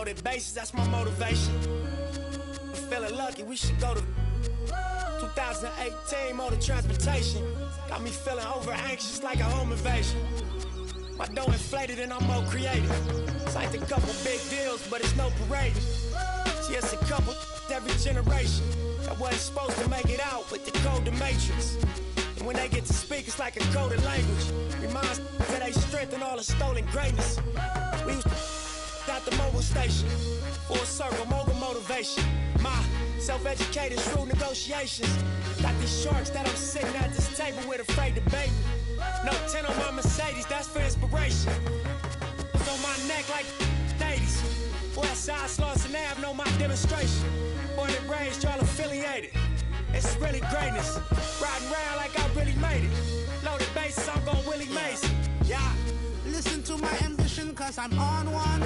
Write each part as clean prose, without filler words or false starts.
Loaded bases, that's my motivation. I'm feeling lucky, we should go to 2018 motor transportation. Got me feeling over anxious like a home invasion. My dough inflated and I'm more creative. Signed a couple big deals, but it's no parade. See, it's a couple every generation that wasn't supposed to make it out with the code, the matrix. And when they get to speak, it's like a coded language. Reminds that they strengthen all the stolen greatness. We used to at the mobile station. Full circle, mogul motivation. My self-educated, shrewd negotiations. Got these sharks that I'm sitting at this table with afraid to bait me. No 10 on my Mercedes, that's for inspiration. It's on my neck like 80s. West Side Slauson Ave, know my demonstration. Born and raised, y'all affiliated. It's really greatness. Riding around like I really made it. Loaded bases, I'm going Willie Mason. Yeah. Listen to my ambition, cause I'm on one.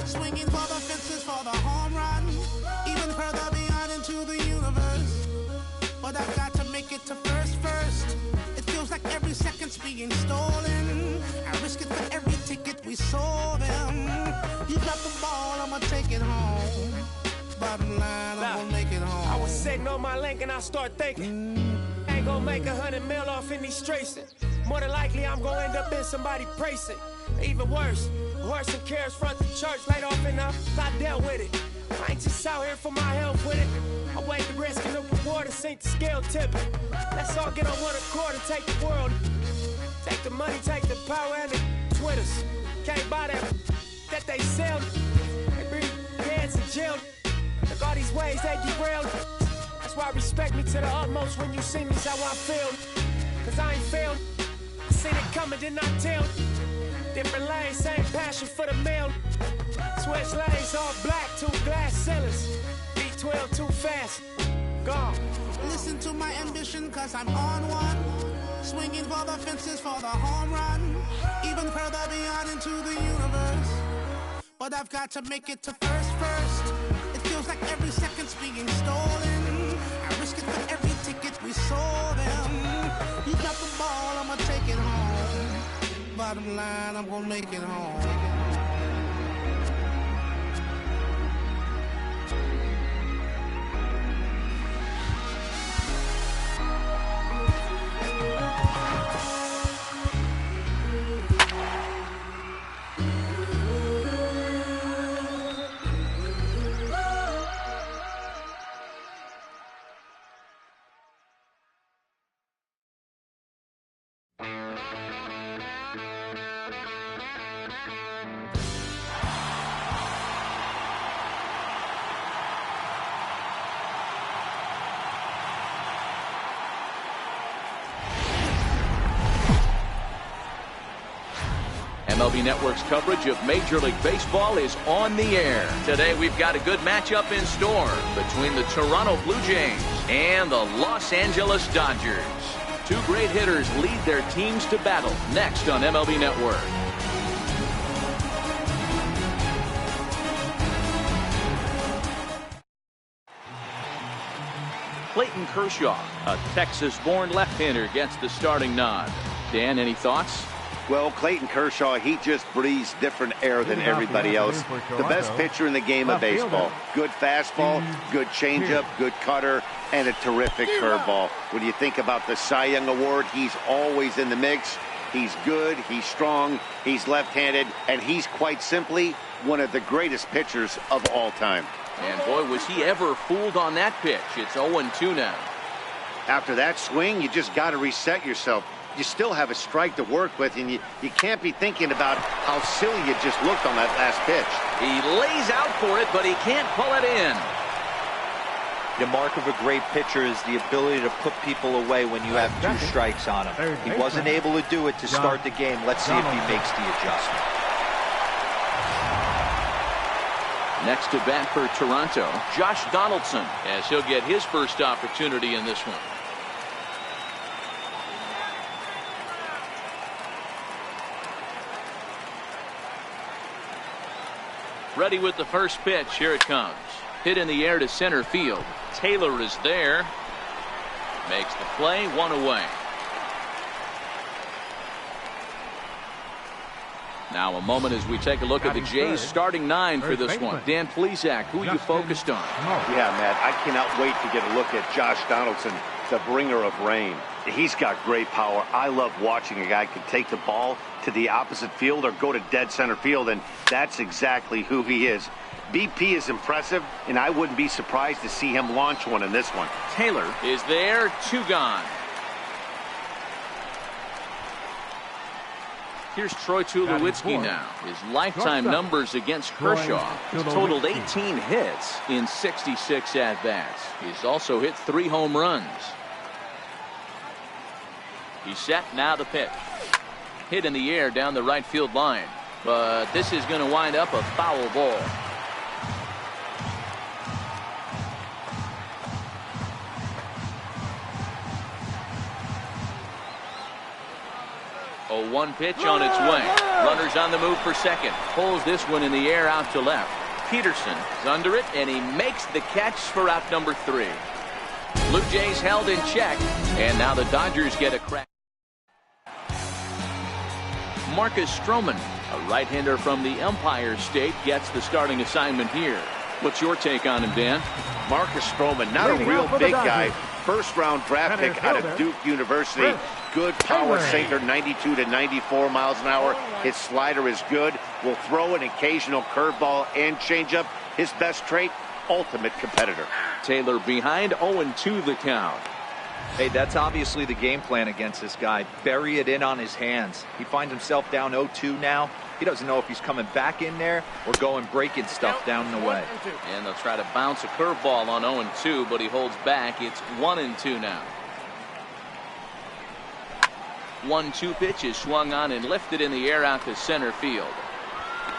Swinging for the fences for the home run. Even further beyond into the universe. But I've got to make it to first. It feels like every second's being stolen. I risk it for every ticket we sold them. You got the ball, I'ma take it home. Bottom line, I'm gonna make it home. I was sitting on my link and I start thinking, ain't gonna make 100 mil off in these streets. More than likely, I'm gonna end up in somebody precinct. Even worse, a horse and carriage front the church, laid off enough, I dealt with it. I ain't just out here for my health with it. I weigh the risk and the reward and sink the scale tipping. Let's all get on one accord and take the world. Take the money, take the power and the Twitters. Can't buy that they sell. They bring heads in jail. Look all these ways they derailed. That's why respect me to the utmost when you see me's how I feel. Cause I ain't failed. I seen it coming, did not tell. Different lanes, same passion for the mail. Switch lanes, all black, 2 glass ceilings. B12 too fast, gone. Listen to my ambition, cause I'm on one. Swinging for the fences for the home run. Even further beyond into the universe. But I've got to make it to first. It feels like every second's being stolen. I risk it for every ticket we sold them. You got the ball, I'ma take it home. Bottom line, I'm gonna make it home. MLB Network's coverage of Major League Baseball is on the air. Today we've got a good matchup in store between the Toronto Blue Jays and the Los Angeles Dodgers. Two great hitters lead their teams to battle next on MLB Network. Clayton Kershaw, a Texas-born left-hander, gets the starting nod. Dan, any thoughts? Well, Clayton Kershaw, he just breathes different air than everybody else. The best pitcher in the game of baseball. Good fastball, good changeup, good cutter, and a terrific curveball. When you think about the Cy Young Award, he's always in the mix. He's good, he's strong, he's left-handed, and he's quite simply one of the greatest pitchers of all time. And boy, was he ever fooled on that pitch. It's 0-2 now. After that swing, you just got to reset yourself. You still have a strike to work with, and you can't be thinking about how silly you just looked on that last pitch. He lays out for it, but he can't pull it in. The mark of a great pitcher is the ability to put people away when you have 2 strikes on him. He wasn't able to do it to start the game. Let's see if he makes the adjustment. Next to bat for Toronto, Josh Donaldson, as he'll get his first opportunity in this one. Ready with the first pitch. Here it comes. Hit in the air to center field. Taylor is there. Makes the play, 1 away. Now a moment as we take a look at the Jays starting 9 for this one. Dan Plesac, who you focused on? Yeah, Matt, I cannot wait to get a look at Josh Donaldson, the bringer of rain. He's got great power. I love watching a guy can take the ball to the opposite field or go to dead center field, and that's exactly who he is. BP is impressive, and I wouldn't be surprised to see him launch one in this one. Taylor is there, 2 gone. Here's Troy Tulowitzki now. His lifetime numbers against Kershaw. He's totaled 18 hits in 66 at-bats. He's also hit 3 home runs. He's set, now the pitch. Hit in the air down the right field line. But this is going to wind up a foul ball. A 1 pitch on its way. Runners on the move for second. Pulls this one in the air out to left. Peterson is under it, and he makes the catch for out number 3. Blue Jays held in check, and now the Dodgers get a crack. Marcus Stroman, a right-hander from the Empire State, gets the starting assignment here. What's your take on him, Dan? Marcus Stroman, not a real big guy. First-round draft pick out of Duke University. Good power sinker, 92 to 94 miles an hour. His slider is good. Will throw an occasional curveball and changeup. His best trait, ultimate competitor. Taylor behind, 0-2 the count. Hey, that's obviously the game plan against this guy. Bury it in on his hands. He finds himself down 0-2 now. He doesn't know if he's coming back in there or going breaking stuff down the way. And they'll try to bounce a curveball on 0-2, but he holds back. It's 1-2 now. 1-2 pitch is swung on and lifted in the air out to center field.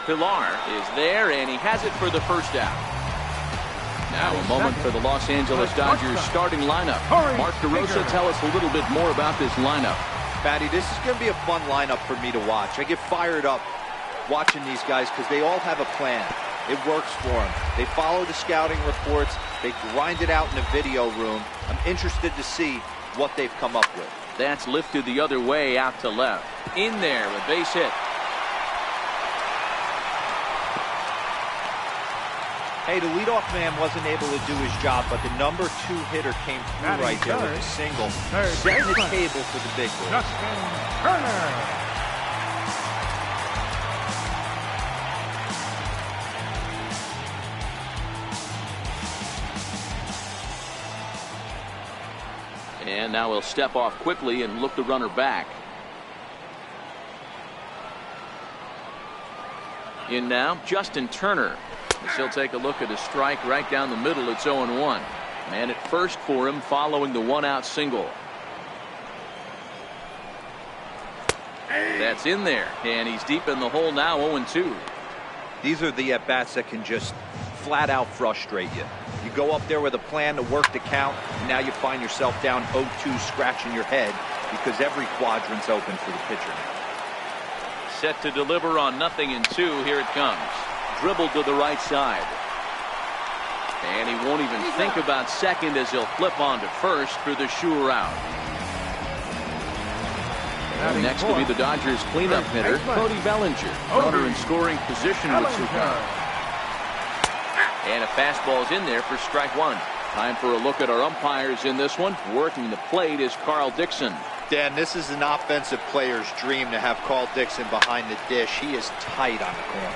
Pilar is there, and he has it for the first out. Now a moment for the Los Angeles Dodgers starting lineup. Mark DeRosa, tell us a little bit more about this lineup. Patty, this is going to be a fun lineup for me to watch. I get fired up watching these guys because they all have a plan. It works for them. They follow the scouting reports. They grind it out in the video room. I'm interested to see what they've come up with. That's lifted the other way out to left. In there with base hit. Hey, the leadoff man wasn't able to do his job, but the number 2 hitter came through right there with a single, setting the table for the big boys. And now he'll step off quickly and look the runner back. In now, Justin Turner. As he'll take a look at a strike right down the middle. It's 0-1. Man at first for him following the 1-out single. That's in there, and he's deep in the hole now. 0-2. These are the at-bats that can just flat out frustrate you. You go up there with a plan to work the count, and now you find yourself down 0-2, scratching your head because every quadrant's open for the pitcher. Set to deliver on 0-2. Here it comes. Dribbled to the right side. And he won't even think about second as he'll flip on to first for the sure out. And next will be the Dodgers cleanup hitter, Cody Bellinger. Runner in scoring position with 2 count. And a fastball's in there for strike 1. Time for a look at our umpires in this one. Working the plate is Carl Dixon. Dan, this is an offensive player's dream to have Carl Dixon behind the dish. He is tight on the corner.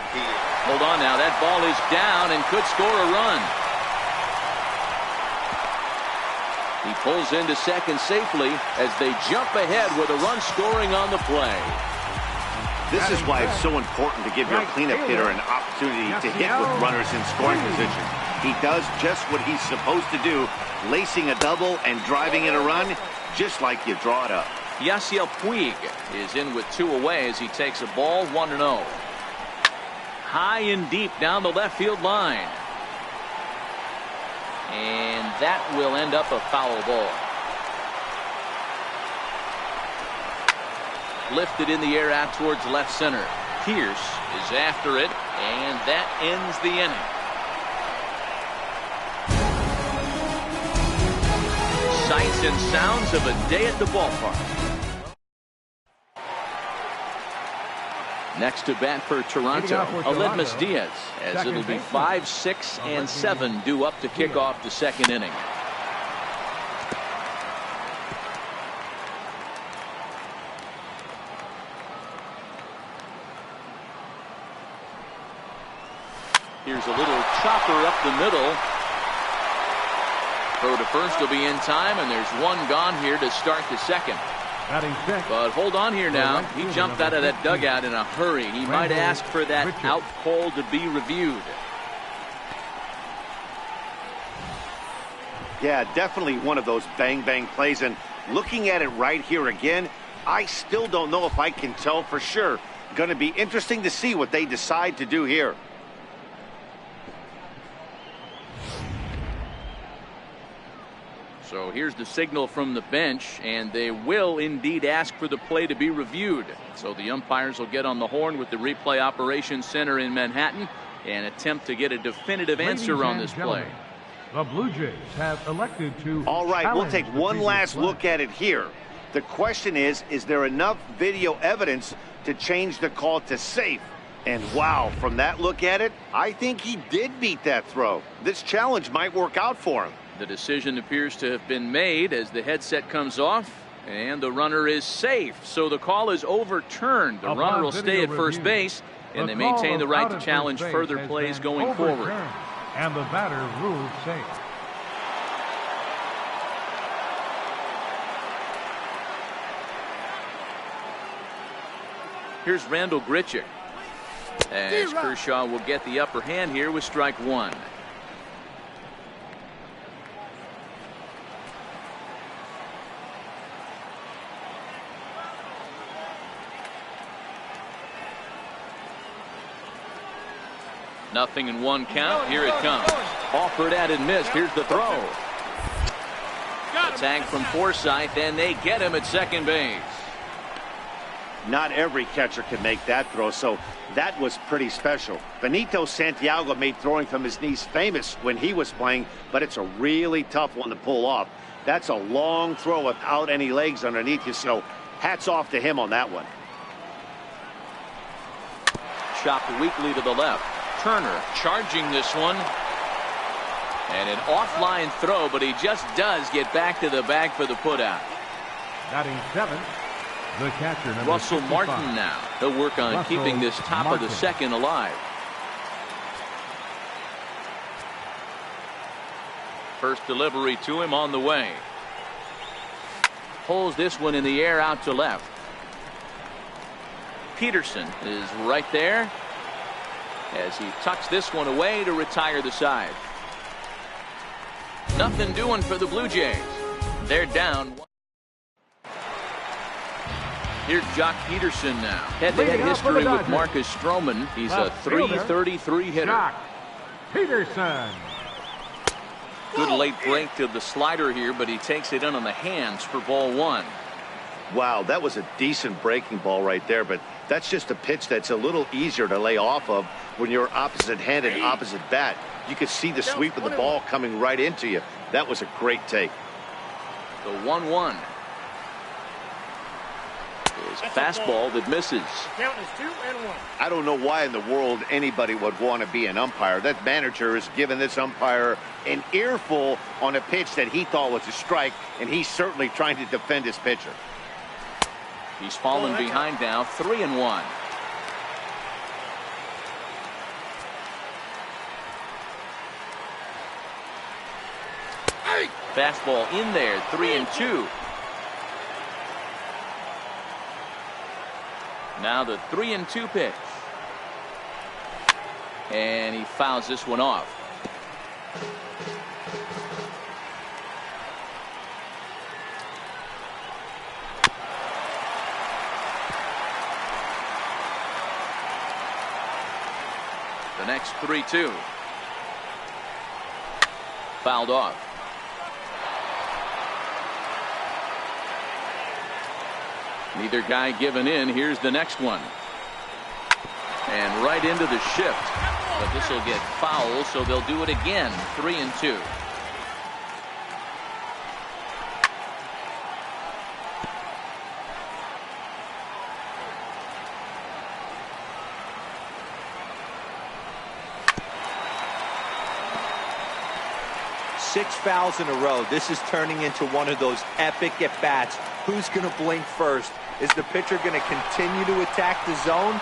Hold on now. That ball is down and could score a run. He pulls into second safely as they jump ahead with a run scoring on the play. This is why it's so important to give your cleanup hitter an opportunity to hit with runners in scoring position. He does just what he's supposed to do, lacing a double and driving in a run, just like you draw it up. Yasiel Puig is in with 2 away as he takes a ball 1-0. High and deep down the left field line. And that will end up a foul ball. Lifted in the air out towards left center. Pierce is after it, and that ends the inning. Sights and sounds of a day at the ballpark. Next to bat for Toronto, Aledmus Diaz, as it'll be 5, 6, and 7 due up to kick off the second inning. Here's a little chopper up the middle. Throw to first will be in time, and there's one gone here to start the second. But hold on here now. He jumped out of that dugout in a hurry. He might ask for that out call to be reviewed. Yeah, definitely one of those bang-bang plays. And looking at it right here again, I still don't know if I can tell for sure. Going to be interesting to see what they decide to do here. So here's the signal from the bench, and they will indeed ask for the play to be reviewed. So the umpires will get on the horn with the replay operations center in Manhattan and attempt to get a definitive answer on this play. The Blue Jays have elected to. All right, we'll take one last look at it here. The question is there enough video evidence to change the call to safe? And wow, from that look at it, I think he did beat that throw. This challenge might work out for him. The decision appears to have been made as the headset comes off, and the runner is safe. So the call is overturned. The runner will stay at first base, and they maintain the right to challenge further plays going forward. And the batter ruled safe. Here's Randall Grichuk, as Kershaw will get the upper hand here with strike one. Nothing in one count. Here it comes. Offered at and missed. Here's the throw. A tag from Forsythe, and they get him at second base. Not every catcher can make that throw, so that was pretty special. Benito Santiago made throwing from his knees famous when he was playing, but it's a really tough one to pull off. That's a long throw without any legs underneath you, so hats off to him on that one. Chopped weakly to the left. Turner charging this one. And an offline throw, but he just does get back to the bag for the putout. Batting seventh, the catcher, number Russell 65. Martin now. He'll work on keeping this top of the second alive. First delivery to him on the way. Pulls this one in the air out to left. Peterson is right there as he tucks this one away to retire the side. Nothing doing for the Blue Jays. They're down. Here's Jock Peterson now. Head-to-head history with Marcus Stroman. He's a .333 hitter. Jock Peterson. Good late break to the slider here, but he takes it in on the hands for ball one. Wow, that was a decent breaking ball right there, but that's just a pitch that's a little easier to lay off of when you're opposite-handed, opposite bat. You could see the sweep of the ball coming right into you. That was a great take. The 1-1 is fastball that misses. Count is 2-1. I don't know why in the world anybody would want to be an umpire. That manager has given this umpire an earful on a pitch that he thought was a strike, and he's certainly trying to defend his pitcher. He's fallen behind now, 3-1. Fastball in there, 3-2. Now the 3-2 pitch. And he fouls this one off. The next 3-2. Fouled off. Neither guy giving in. Here's the next one. And right into the shift. But this will get foul, so they'll do it again. 3-2. 6 fouls in a row. This is turning into one of those epic at-bats. Who's going to blink first? Is the pitcher going to continue to attack the zone,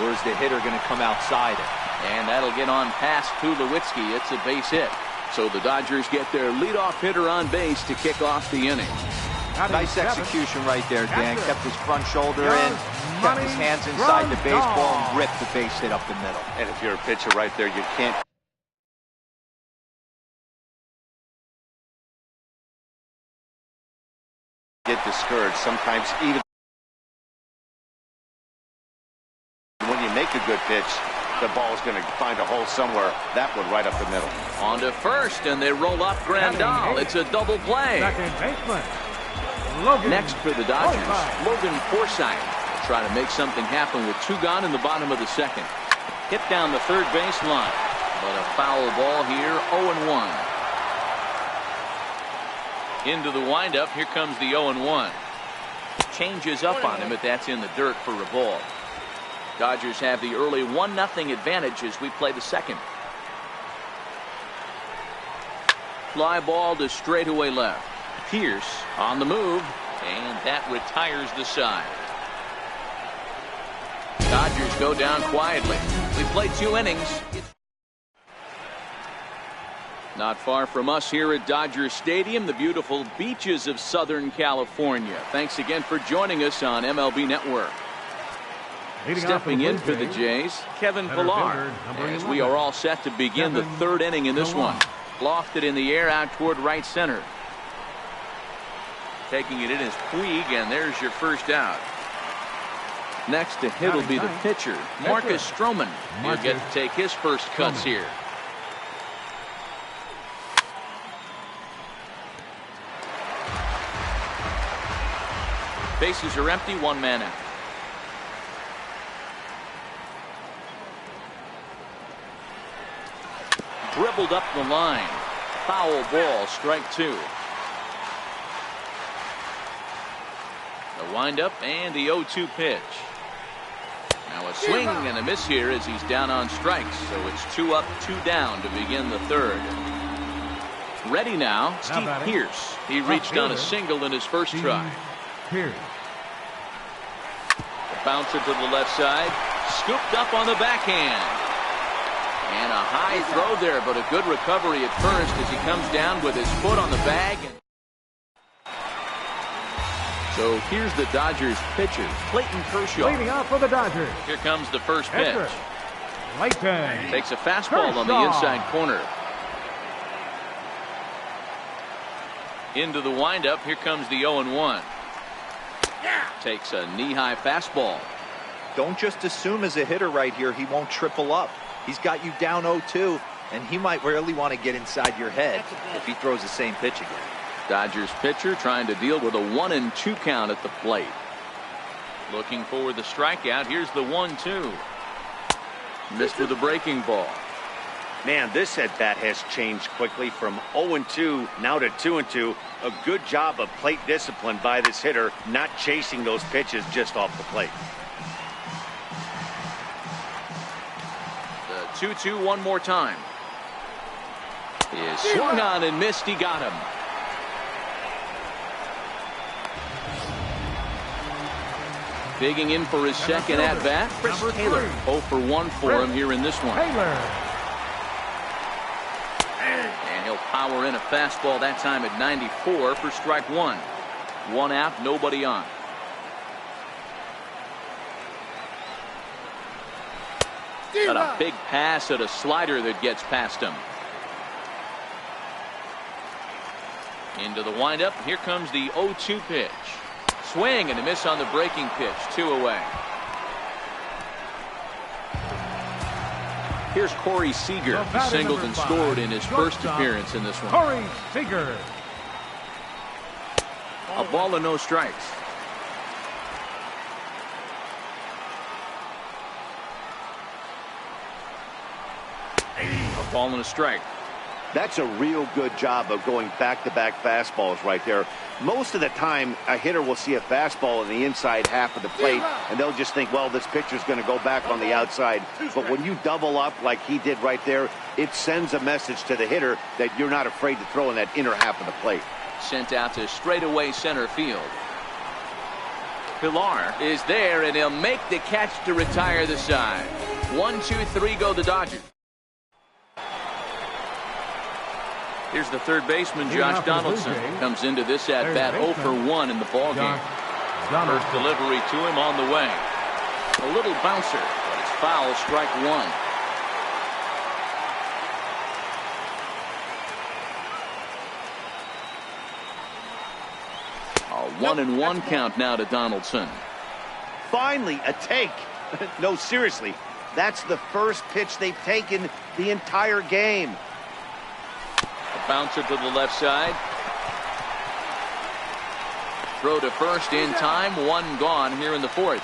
or is the hitter going to come outside it? And that'll get on past Tulowitzki. It's a base hit. So the Dodgers get their leadoff hitter on base to kick off the inning. Nice execution right there, Dan. Kept his front shoulder in, kept his hands inside the baseball, and ripped the base hit up the middle. And if you're a pitcher right there, you can't get discouraged. Sometimes even when you make a good pitch, the ball is going to find a hole somewhere. That one right up the middle. On to first, and they roll up Grandal. It's a double play. Second baseman, Logan. Next for the Dodgers, Logan Forsythe will try to make something happen with 2 gone in the bottom of the second. Hit down the third base line, but a foul ball here, 0-1. Into the windup, here comes the 0-1. Changes up on him, but that's in the dirt for a ball. Dodgers have the early 1-0 advantage as we play the second. Fly ball to straightaway left. Pierce on the move, and that retires the side. Dodgers go down quietly. We play 2 innings. Not far from us here at Dodger Stadium, the beautiful beaches of Southern California. Thanks again for joining us on MLB Network. Stepping in for the Jays, Kevin Pillar, as we are all set to begin the 3rd inning in this one. Lofted in the air out toward right center. Taking it in is Puig, and there's your first out. Next to hit will be the pitcher, Marcus Stroman. He'll get to take his first cuts here. Bases are empty, 1 man out. Dribbled up the line. Foul ball, strike 2. The windup and the 0-2 pitch. Now a swing and a miss here as he's down on strikes. So it's 2 up, 2 down to begin the 3rd. Ready now, Steve Pierce. He reached on a single in his first try. Pierce. The bouncer to the left side. Scooped up on the backhand. And a high throw there, but a good recovery at first as he comes down with his foot on the bag. So here's the Dodgers pitcher, Clayton Kershaw. Leading off for the Dodgers. Here comes the first pitch. Clayton. Takes a fastball on the inside corner. Into the windup, here comes the 0-1. Takes a knee-high fastball. Don't just assume as a hitter right here he won't triple up. He's got you down 0-2, and he might really want to get inside your head if he throws the same pitch again. Dodgers pitcher trying to deal with a 1-2 count at the plate. Looking for the strikeout. Here's the 1-2. Missed with a breaking ball. Man, this at-bat has changed quickly from 0-2 now to 2-2. A good job of plate discipline by this hitter, not chasing those pitches just off the plate. 2-2 one more time. Is swung on and missed. He got him. Digging in for his second at bat, Chris Taylor. 0 for 1 for him here in this one. And he'll power in a fastball that time at 94 for strike 1. 1 out, nobody on. Got a big pass at a slider that gets past him. Into the windup. Here comes the 0-2 pitch. Swing and a miss on the breaking pitch. 2 away. Here's Corey Seager. He singled and scored in his first appearance in this one. Corey Seager. A ball and no strikes. A ball and a strike. That's a real good job of going back-to-back fastballs right there. Most of the time, a hitter will see a fastball in the inside half of the plate, and they'll just think, well, this pitcher's going to go back on the outside. But when you double up like he did right there, it sends a message to the hitter that you're not afraid to throw in that inner half of the plate. Sent out to straightaway center field. Pilar is there, and he'll make the catch to retire the side. 1, 2, 3 go the Dodgers. Here's the third baseman, Josh Donaldson. Comes into this at-bat 0 for 1 in the ballgame. First delivery to him on the way. A little bouncer, but it's foul, strike one. A 1-1 count now to Donaldson. Finally, a take. No, seriously. That's the first pitch they've taken the entire game. A bouncer to the left side. Throw to first in time. One gone here in the fourth.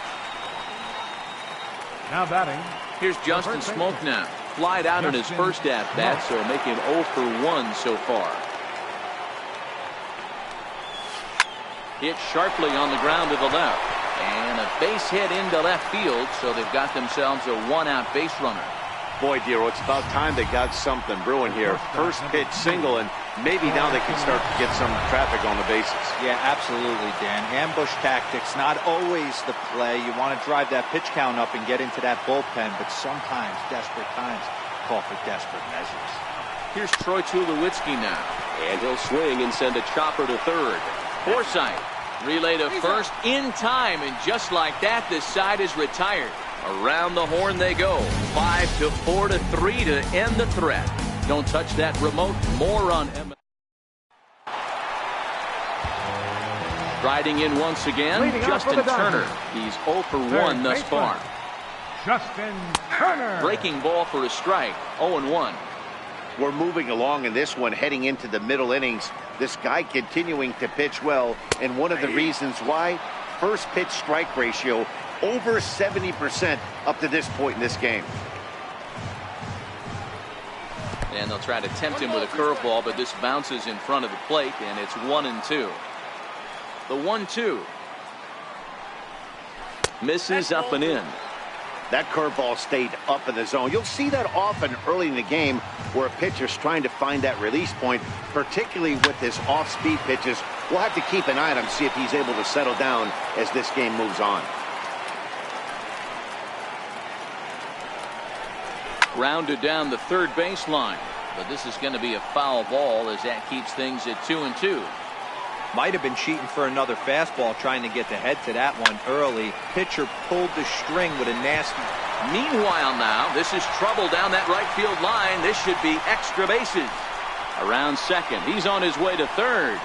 Now batting. Here's Justin Smoke now. Flied out in his first at-bat, so making 0 for 1 so far. Hit sharply on the ground to the left. And a base hit into left field, so they've got themselves a one-out base runner. Boy, Dero, it's about time they got something brewing here. First pitch single, and maybe now they can start to get some traffic on the bases. Yeah, absolutely, Dan. Ambush tactics, not always the play. You want to drive that pitch count up and get into that bullpen, but sometimes desperate times call for desperate measures. Here's Troy Tulowitzki now. And he'll swing and send a chopper to third. Forsythe, relay to first in time, and just like that, the side is retired. Around the horn they go. 5 to 4 to 3 to end the threat. Don't touch that remote. More on M. Riding in once again, Justin Turner. He's 0 for 1 thus far. Justin Turner. Breaking ball for a strike. 0-1. We're moving along in this one, heading into the middle innings. This guy continuing to pitch well, and one of the reasons why, first pitch strike ratio over 70% up to this point in this game. And they'll try to tempt him with a curveball, but this bounces in front of the plate, and it's 1-2. The 1-2 misses up and in. That curveball stayed up in the zone. You'll see that often early in the game where a pitcher's trying to find that release point, particularly with his off-speed pitches. We'll have to keep an eye on him, see if he's able to settle down as this game moves on. Rounded down the third baseline, but this is going to be a foul ball as that keeps things at 2-2. Might have been cheating for another fastball, trying to get the head to that one early. Pitcher pulled the string with a nasty. Meanwhile now, this is trouble down that right field line. This should be extra bases. Around second, he's on his way to third.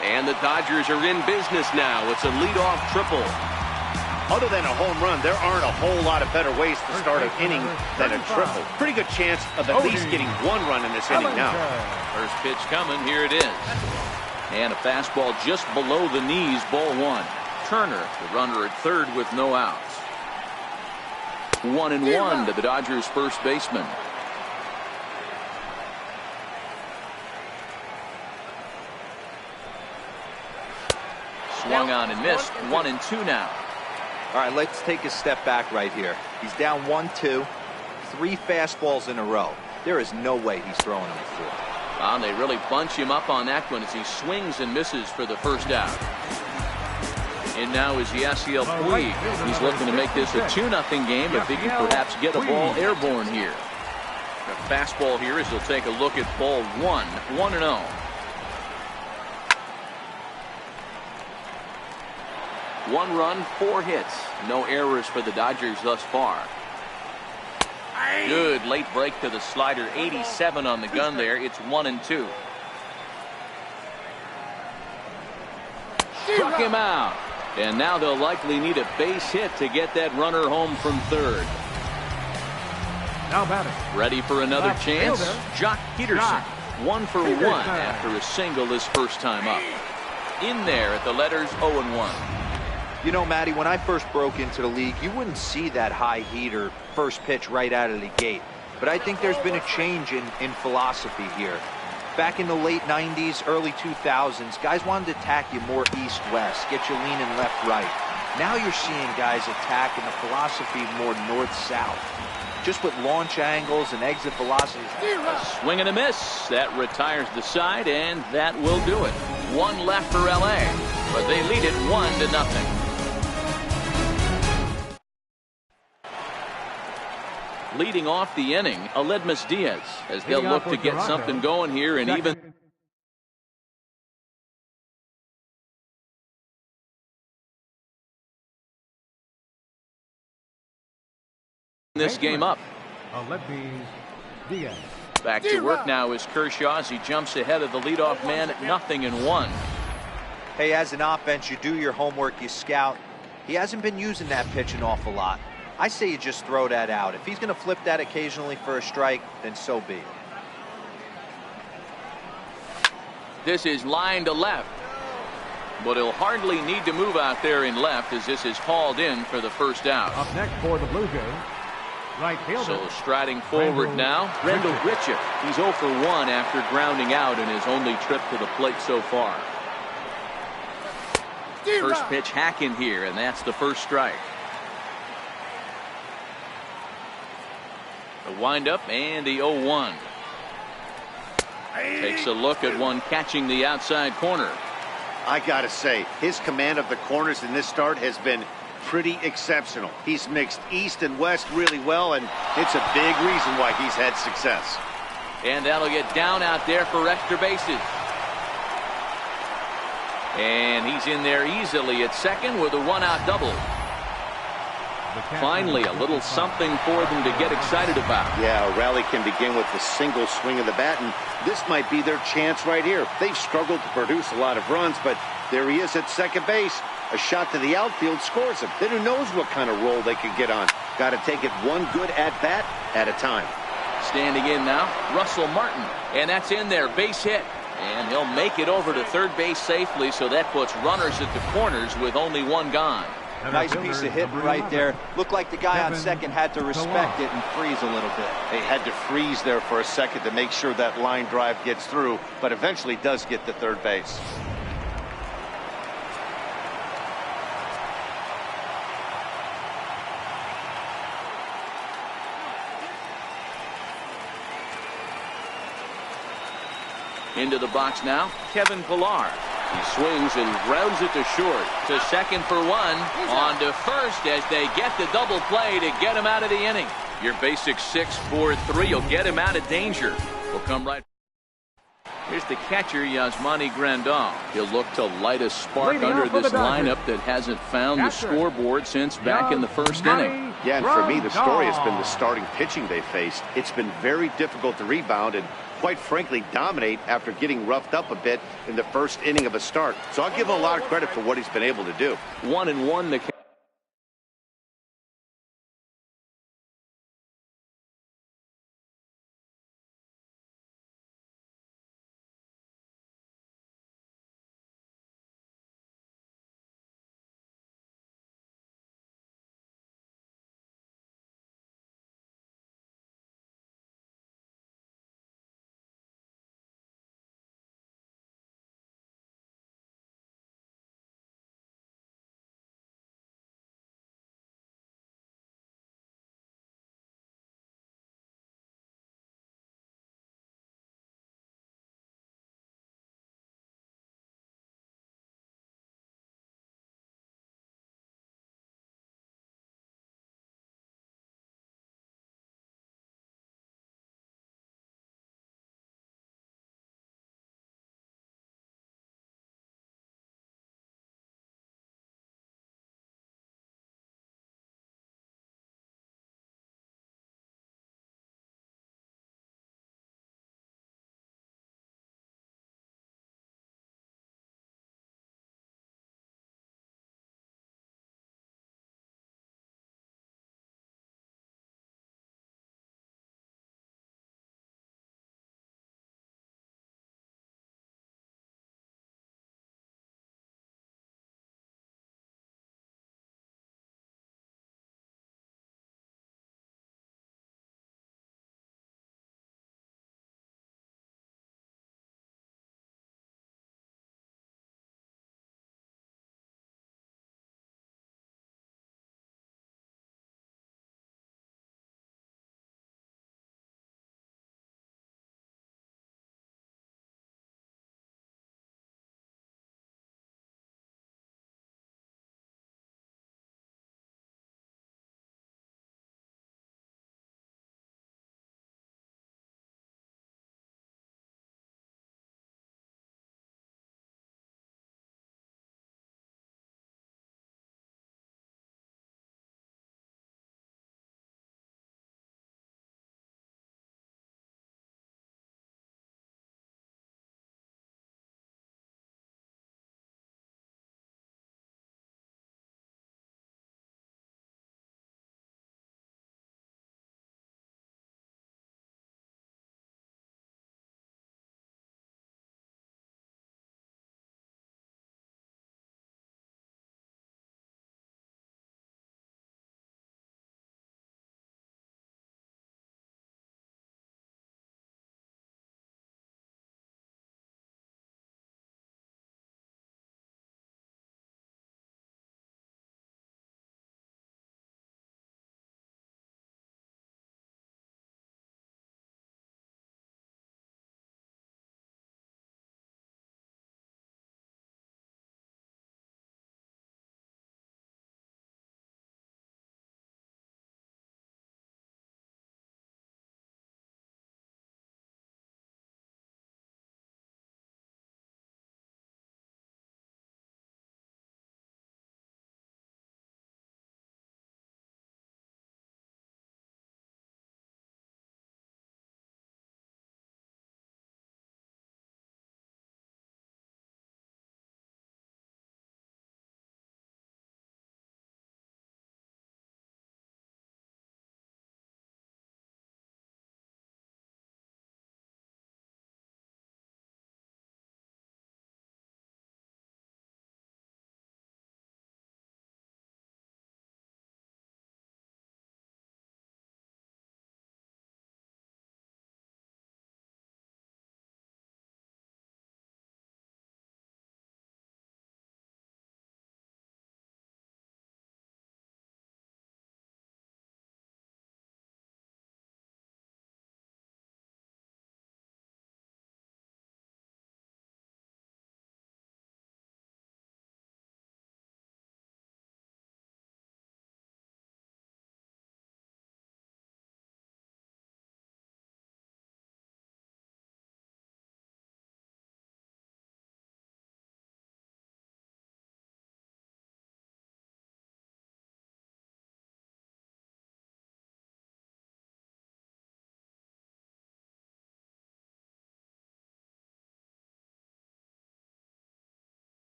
And the Dodgers are in business now. It's a leadoff triple. Other than a home run, there aren't a whole lot of better ways to start an inning than a triple. Pretty good chance of at least getting one run in this inning now. First pitch coming, here it is. And a fastball just below the knees, ball one. Turner, the runner at third with no outs. 1-1 to the Dodgers first baseman. Swung on and missed. 1-2 now. All right, let's take a step back right here. He's down 1-2, 3 fastballs in a row. There is no way he's throwing them a 4. They really bunch him up on that one as he swings and misses for the first out. And now is Yasiel Puig. He's looking to make this a 2-0 game if he can perhaps get a ball airborne here. The fastball here as he'll take a look at ball 1, 1-0. One run, 4 hits. No errors for the Dodgers thus far. Good late break to the slider. 87 on the gun there. It's 1-2. Struck him out. And now they'll likely need a base hit to get that runner home from third. Now batting. Ready for another chance? Jock Peterson. 1 for 1 after a single his first time up. In there at the letters 0-1. You know, Matty, when I first broke into the league, you wouldn't see that high heater first pitch right out of the gate. but I think there's been a change in philosophy here. Back in the late 90s, early 2000s, guys wanted to attack you more east-west, get you leaning left-right. Now you're seeing guys attack in a philosophy more north-south, just with launch angles and exit velocities. A swing and a miss. That retires the side, and that will do it. One left for LA, but they lead it 1-0. Leading off the inning, Aledmus Diaz, as they'll look to get something going here and even this game up. Back to work now is Kershaw as he jumps ahead of the leadoff man at 0-1. Hey, as an offense, you do your homework, you scout. He hasn't been using that pitch an awful lot. I say you just throw that out. If he's going to flip that occasionally for a strike, then so be it. This is line to left, but he'll hardly need to move out there in left as this is hauled in for the first out. Up next for the Blue Jays, right fielder. So striding forward now, Rendell Grichuk. He's 0 for 1 after grounding out in his only trip to the plate so far. First pitch hack in here, and that's the first strike. The windup and the 0-1. Takes a look at one catching the outside corner. I gotta say, his command of the corners in this start has been pretty exceptional. He's mixed east and west really well, and it's a big reason why he's had success. And that'll get down out there for extra bases. And he's in there easily at second with a one-out double. Finally, a little something for them to get excited about. Yeah, a rally can begin with a single swing of the bat, and this might be their chance right here. They've struggled to produce a lot of runs, but there he is at second base. A shot to the outfield scores him. Then who knows what kind of roll they could get on. Got to take it one good at-bat at a time. Standing in now, Russell Martin. And that's in there, base hit. And he'll make it over to third base safely, so that puts runners at the corners with only one gone. Nice piece of hitting right there. Looked like the guy on second had to respect it and freeze a little bit. They had to freeze there for a second to make sure that line drive gets through, but eventually does get to third base. Into the box now, Kevin Pillar. He swings and grounds it to short. To second for one. On to first as they get the double play to get him out of the inning. Your basic 6-4-3 will get him out of danger. We'll come right. Here's the catcher, Yasmani Grandal. He'll look to light a spark under this lineup that hasn't found the scoreboard since back in the first inning. Yeah, and for me, the story has been the starting pitching they faced. It's been very difficult to rebound and, quite frankly, dominate after getting roughed up a bit in the first inning of a start. So I'll give him a lot of credit for what he's been able to do. 1-1 the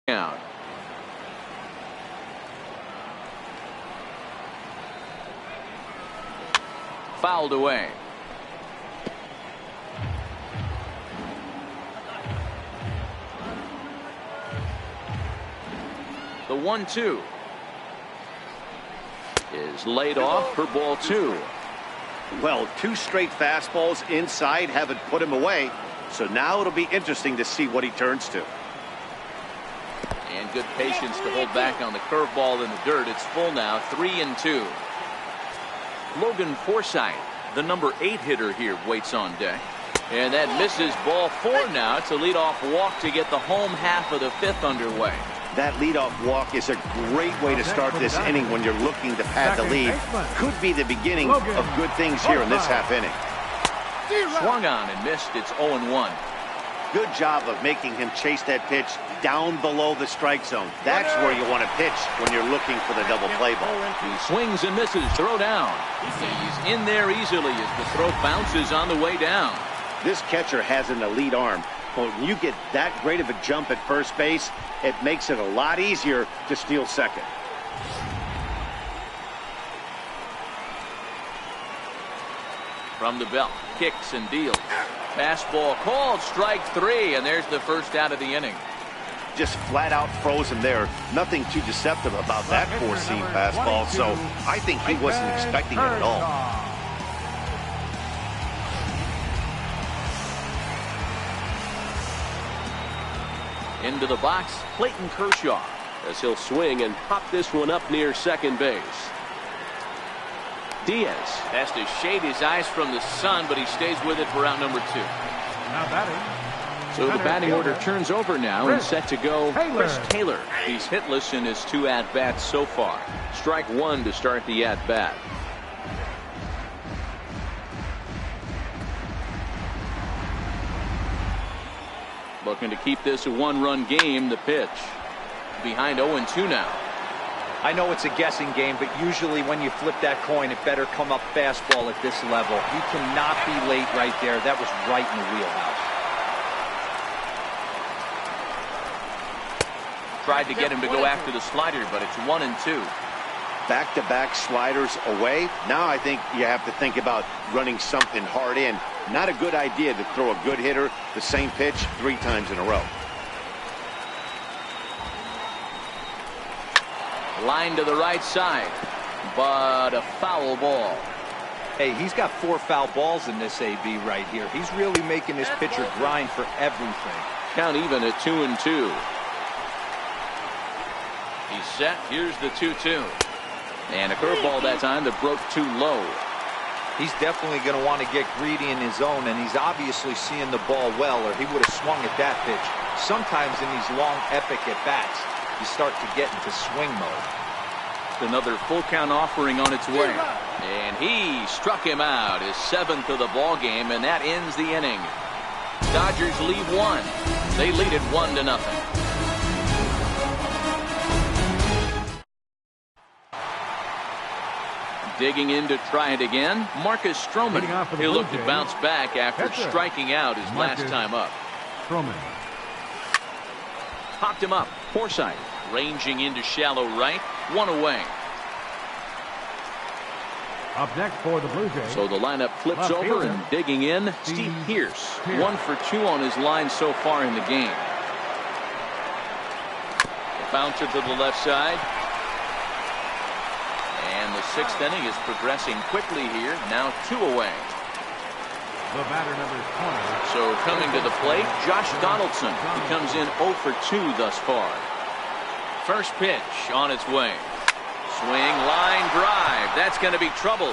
Out. Fouled away. The 1-2 is laid off for ball 2. Well, 2 straight fastballs inside haven't put him away. So now it'll be interesting to see what he turns to. And good patience to hold back on the curveball in the dirt. It's full now, 3-2. Logan Forsythe, the number 8 hitter here, waits on deck. And that misses ball 4 now. It's a leadoff walk to get the home half of the 5th underway. That leadoff walk is a great way to start this inning when you're looking to pad the lead. Could be the beginning of good things here in this half inning. Swung on and missed. It's 0-1. Good job of making him chase that pitch down below the strike zone. That's where you want to pitch when you're looking for the double play ball. He swings and misses. Throw down. He's in there easily as the throw bounces on the way down. This catcher has an elite arm. But when you get that great of a jump at first base, it makes it a lot easier to steal second. From the belt, kicks and deals. Fastball called, strike 3, and there's the first out of the inning. Just flat out frozen there. Nothing too deceptive about that four-seam fastball, so I think he wasn't expecting it at all. Into the box, Clayton Kershaw, as he'll swing and pop this one up near second base. Diaz has to shade his eyes from the sun, but he stays with it for out number 2. Now batting. So the batting order turns over now and set to go Chris Taylor. He's hitless in his 2 at-bats so far. Strike 1 to start the at-bat. Looking to keep this a 1-run game. The pitch behind 0-2 now. I know it's a guessing game, but usually when you flip that coin, it better come up fastball at this level. You cannot be late right there. That was right in the wheelhouse. Tried to get him to go after the slider, but it's 1-2. Back-to-back sliders away. Now I think you have to think about running something hard in. Not a good idea to throw a good hitter the same pitch 3 times in a row. Line to the right side, but a foul ball. Hey, he's got 4 foul balls in this AB right here. He's really making this pitcher grind for everything. Count even at 2-2. He's set. Here's the 2-2. And a curveball that time that broke too low. He's definitely going to want to get greedy in his zone, and he's obviously seeing the ball well, or he would have swung at that pitch. Sometimes in these long, epic at-bats, you start to get into swing mode. Another full count offering on its way. And he struck him out, his 7th of the ball game, and that ends the inning. Dodgers lead 1. They lead it 1-0. Digging in to try it again, Marcus Stroman. He'll look to bounce back after striking out his last time up. Stroman. Popped him up. Forsythe ranging into shallow right. 1 away. Up next for the Blue Jays. So the lineup flips over and digging in. Steve Pearce. 1 for 2 on his line so far in the game. The bouncer to the left side. And the 6th inning is progressing quickly here. Now 2 away. The batter number 20. So coming to the plate, Josh Donaldson. He comes in 0 for 2 thus far. First pitch on its way. Swing, line drive. That's going to be trouble.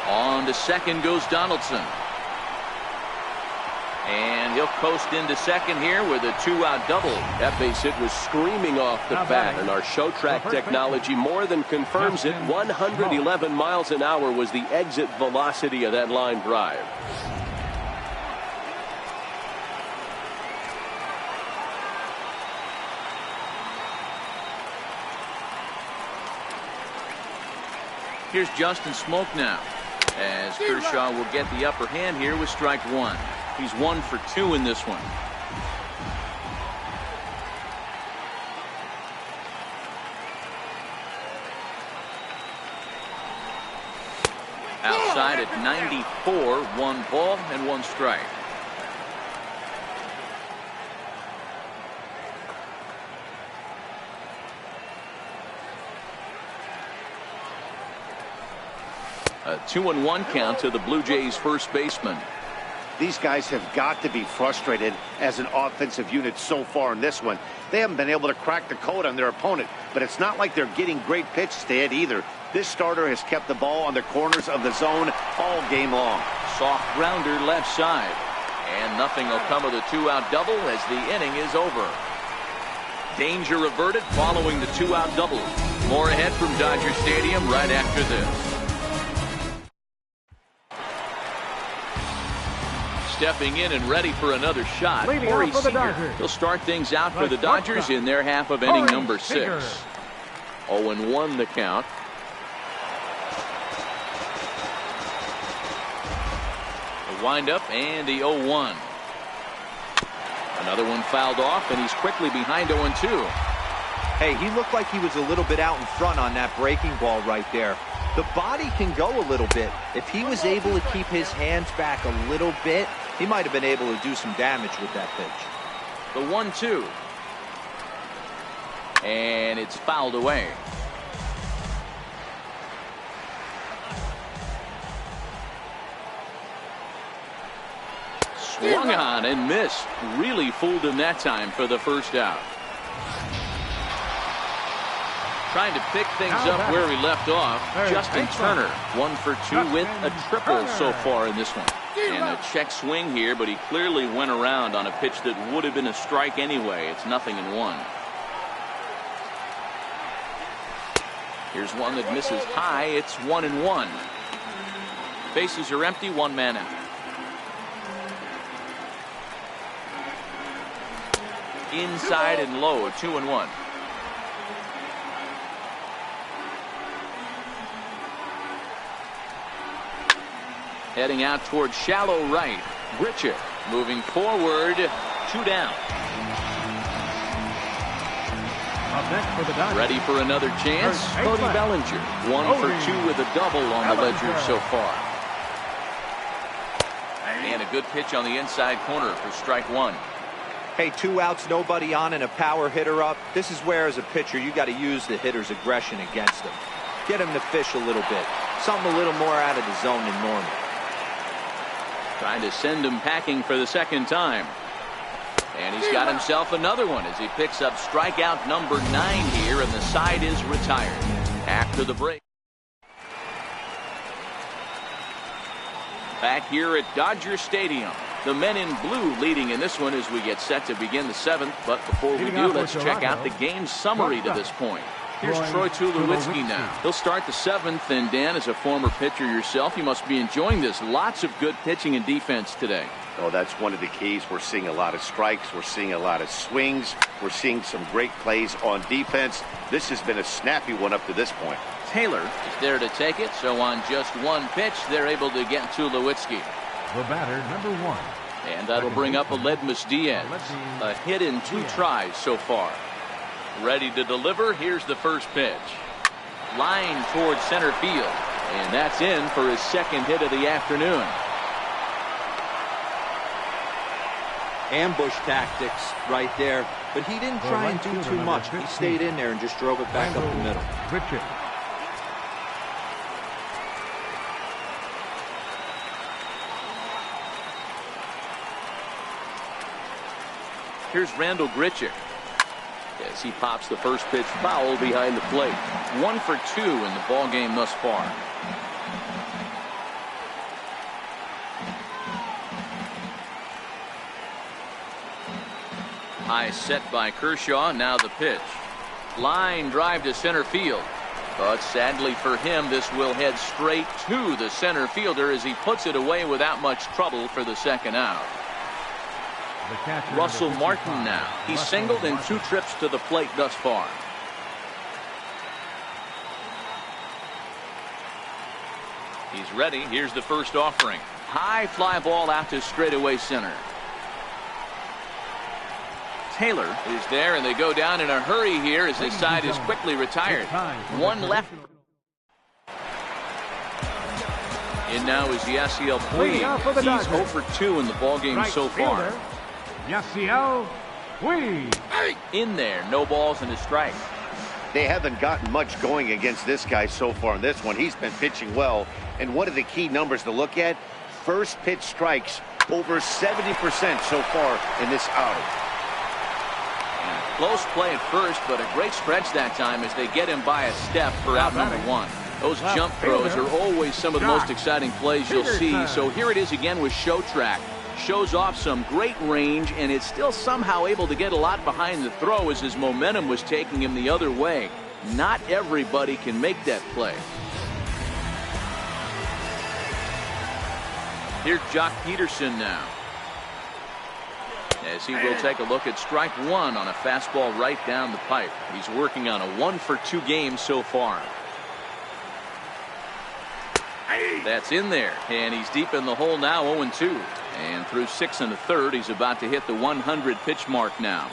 On to second goes Donaldson. And he'll coast into second here with a 2-out double. That base hit was screaming off the bat, and our show track technology more than confirms it. 111 miles an hour was the exit velocity of that line drive. Here's Justin Smoke now, as Kershaw will get the upper hand here with strike 1. He's 1 for 2 in this one. at 94, 1 ball and 1 strike. A 2-1 count to the Blue Jays first baseman. These guys have got to be frustrated as an offensive unit so far in this one. They haven't been able to crack the code on their opponent, but it's not like they're getting great pitches to hit either. This starter has kept the ball on the corners of the zone all game long. Soft grounder left side. And nothing will come of the 2-out double as the inning is over. Danger averted following the 2-out double. More ahead from Dodger Stadium right after this. Stepping in and ready for another shot, Corey Seager. He'll start things out for the Dodgers in their half of inning number 6. 0-1 the count. The windup and the 0-1. Another one fouled off, and he's quickly behind 0-2. Hey, he looked like he was a little bit out in front on that breaking ball right there. The body can go a little bit. If he was able to keep his hands back a little bit, he might have been able to do some damage with that pitch. The 1-2. And it's fouled away. Swung on and missed. Really fooled him that time for the first out. Trying to pick things up where he left off. Justin Turner, 1 for 2 with a triple so far in this one. And a check swing here, but he clearly went around on a pitch that would have been a strike anyway. It's 0-1. Here's one that misses high. It's 1-1. Bases are empty, 1 man out. Inside and low, 2-1. Heading out towards shallow right. Grichuk moving forward. 2 down. Up next for the Dodgers. Ready for another chance. Cody Bellinger. 1 for 2 with a double on the ledger so far. And a good pitch on the inside corner for strike 1. Hey, 2 outs, nobody on, and a power hitter up. This is where, as a pitcher, you got to use the hitter's aggression against him. Get him to fish a little bit. Something a little more out of the zone than normal. Trying to send him packing for the second time. And he's got himself another one as he picks up strikeout number 9 here, and the side is retired. After the break. Back here at Dodger Stadium. The men in blue leading in this one as we get set to begin the 7th. But before we do, let's check out the game summary to this point. Here's Troy Tulowitzki now. He'll start the 7th, and Dan, as a former pitcher yourself, you must be enjoying this. Lots of good pitching and defense today. Oh, that's one of the keys. We're seeing a lot of strikes. We're seeing a lot of swings. We're seeing some great plays on defense. This has been a snappy one up to this point. Taylor is there to take it, so on just 1 pitch, they're able to get Tulowitzki. The batter, number 1. And that'll bring up Aledmus Diaz. A hit in 2 tries so far. Ready to deliver. Here's the first pitch. Line towards center field. And that's in for his 2nd hit of the afternoon. Ambush tactics right there, but he didn't try and do too much. He stayed in there and just drove it back up the middle. Grichuk. Here's Randall Grichuk as he pops the first pitch foul behind the plate. 1 for 2 in the ball game thus far. High set by Kershaw. Now the pitch. Line drive to center field. But sadly for him, this will head straight to the center fielder as he puts it away without much trouble for the 2nd out. Russell Martin now. He's singled in 2 trips to the plate thus far. He's ready. Here's the first offering. High fly ball out to straightaway center. Taylor is there, and they go down in a hurry here as his side is quickly retired. 1 left. And now is Yasiel Puig. He's 0 for 2 in the ballgame so far. Yasiel Puig. In there, no balls and a strike. They haven't gotten much going against this guy so far in this one. He's been pitching well. And one of the key numbers to look at, first pitch strikes over 70% so far in this outing. Close play at first, but a great stretch that time as they get him by a step for out number 1. Those jump throws are always some of the most exciting plays you'll see. So here it is again with Show Track. Shows off some great range, and it's still somehow able to get a lot behind the throw as his momentum was taking him the other way. Not everybody can make that play. Here's Jock Peterson now, as he will take a look at strike 1 on a fastball right down the pipe. He's working on a 1 for 2 game so far. That's in there, and he's deep in the hole now, 0-2. And through 6 1/3, he's about to hit the 100 pitch mark now.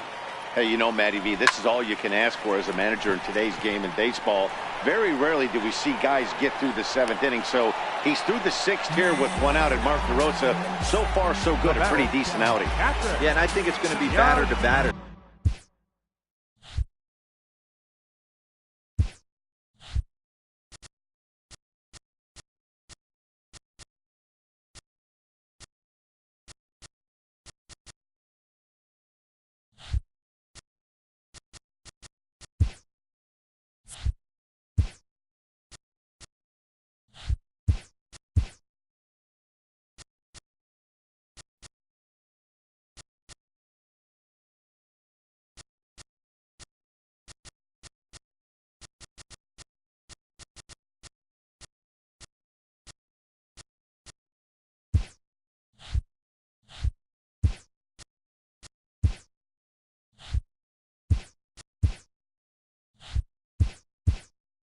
Hey, you know, Matty V, this is all you can ask for as a manager in today's game in baseball. Very rarely do we see guys get through the 7th inning, so he's through the 6th here with 1 out, and Mark DeRosa, so far so good, a pretty decent outing. Yeah, and I think it's going to be batter to batter.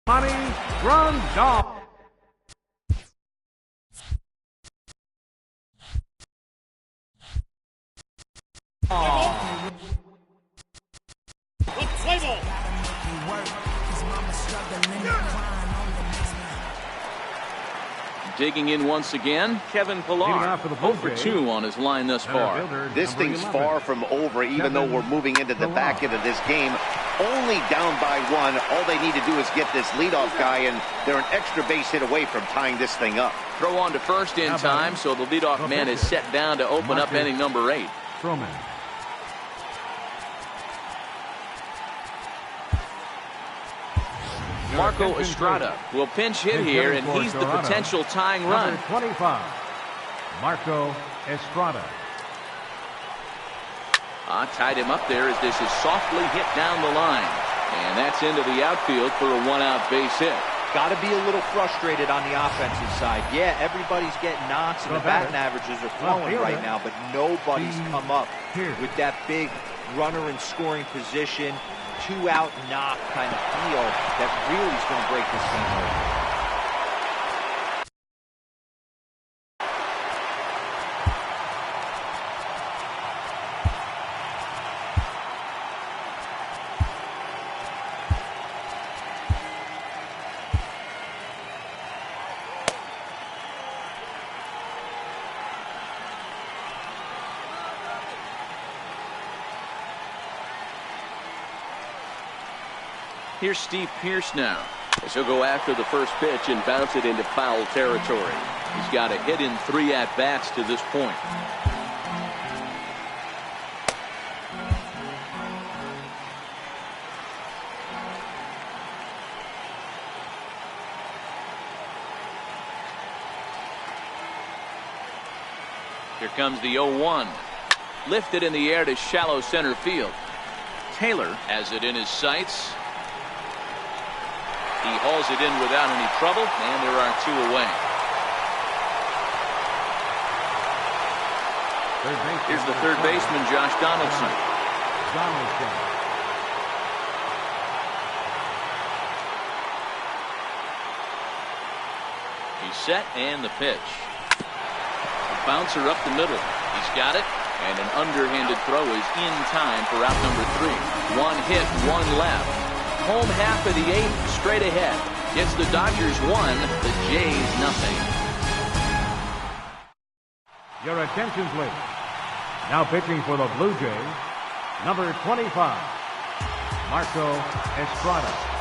Money Grandal. Digging in once again, Kevin Pillar, 0 for 2 on his line thus far. This thing's far from over, even though we're moving into the back end of this game. Only down by 1. All they need to do is get this leadoff guy, and they're an extra base hit away from tying this thing up. Throw on to first in time, so the leadoff man is set down to open up inning number 8. Marco Estrada will pinch hit here, and he's the potential tying run. 25, Marco Estrada. Tied him up there as this is softly hit down the line. And that's into the outfield for a 1-out base hit. Got to be a little frustrated on the offensive side. Yeah, everybody's getting knocks and the batting averages are flowing right now, but nobody's come up with that big runner in scoring position, 2-out knock kind of feel that really is going to break this game over. Here's Steve Pearce now, as he'll go after the first pitch and bounce it into foul territory. He's got a hit in 3 at-bats to this point. Here comes the 0-1. Lifted in the air to shallow center field. Taylor has it in his sights. He hauls it in without any trouble, and there are 2 away. Here's the third baseman, Josh Donaldson. He's set, and the pitch. A bouncer up the middle. He's got it, and an underhanded throw is in time for out number 3. 1 hit, 1 left. Home half of the 8th, straight ahead. It's the Dodgers 1, the Jays nothing. Your attention, please. Now pitching for the Blue Jays, number 25, Marco Estrada.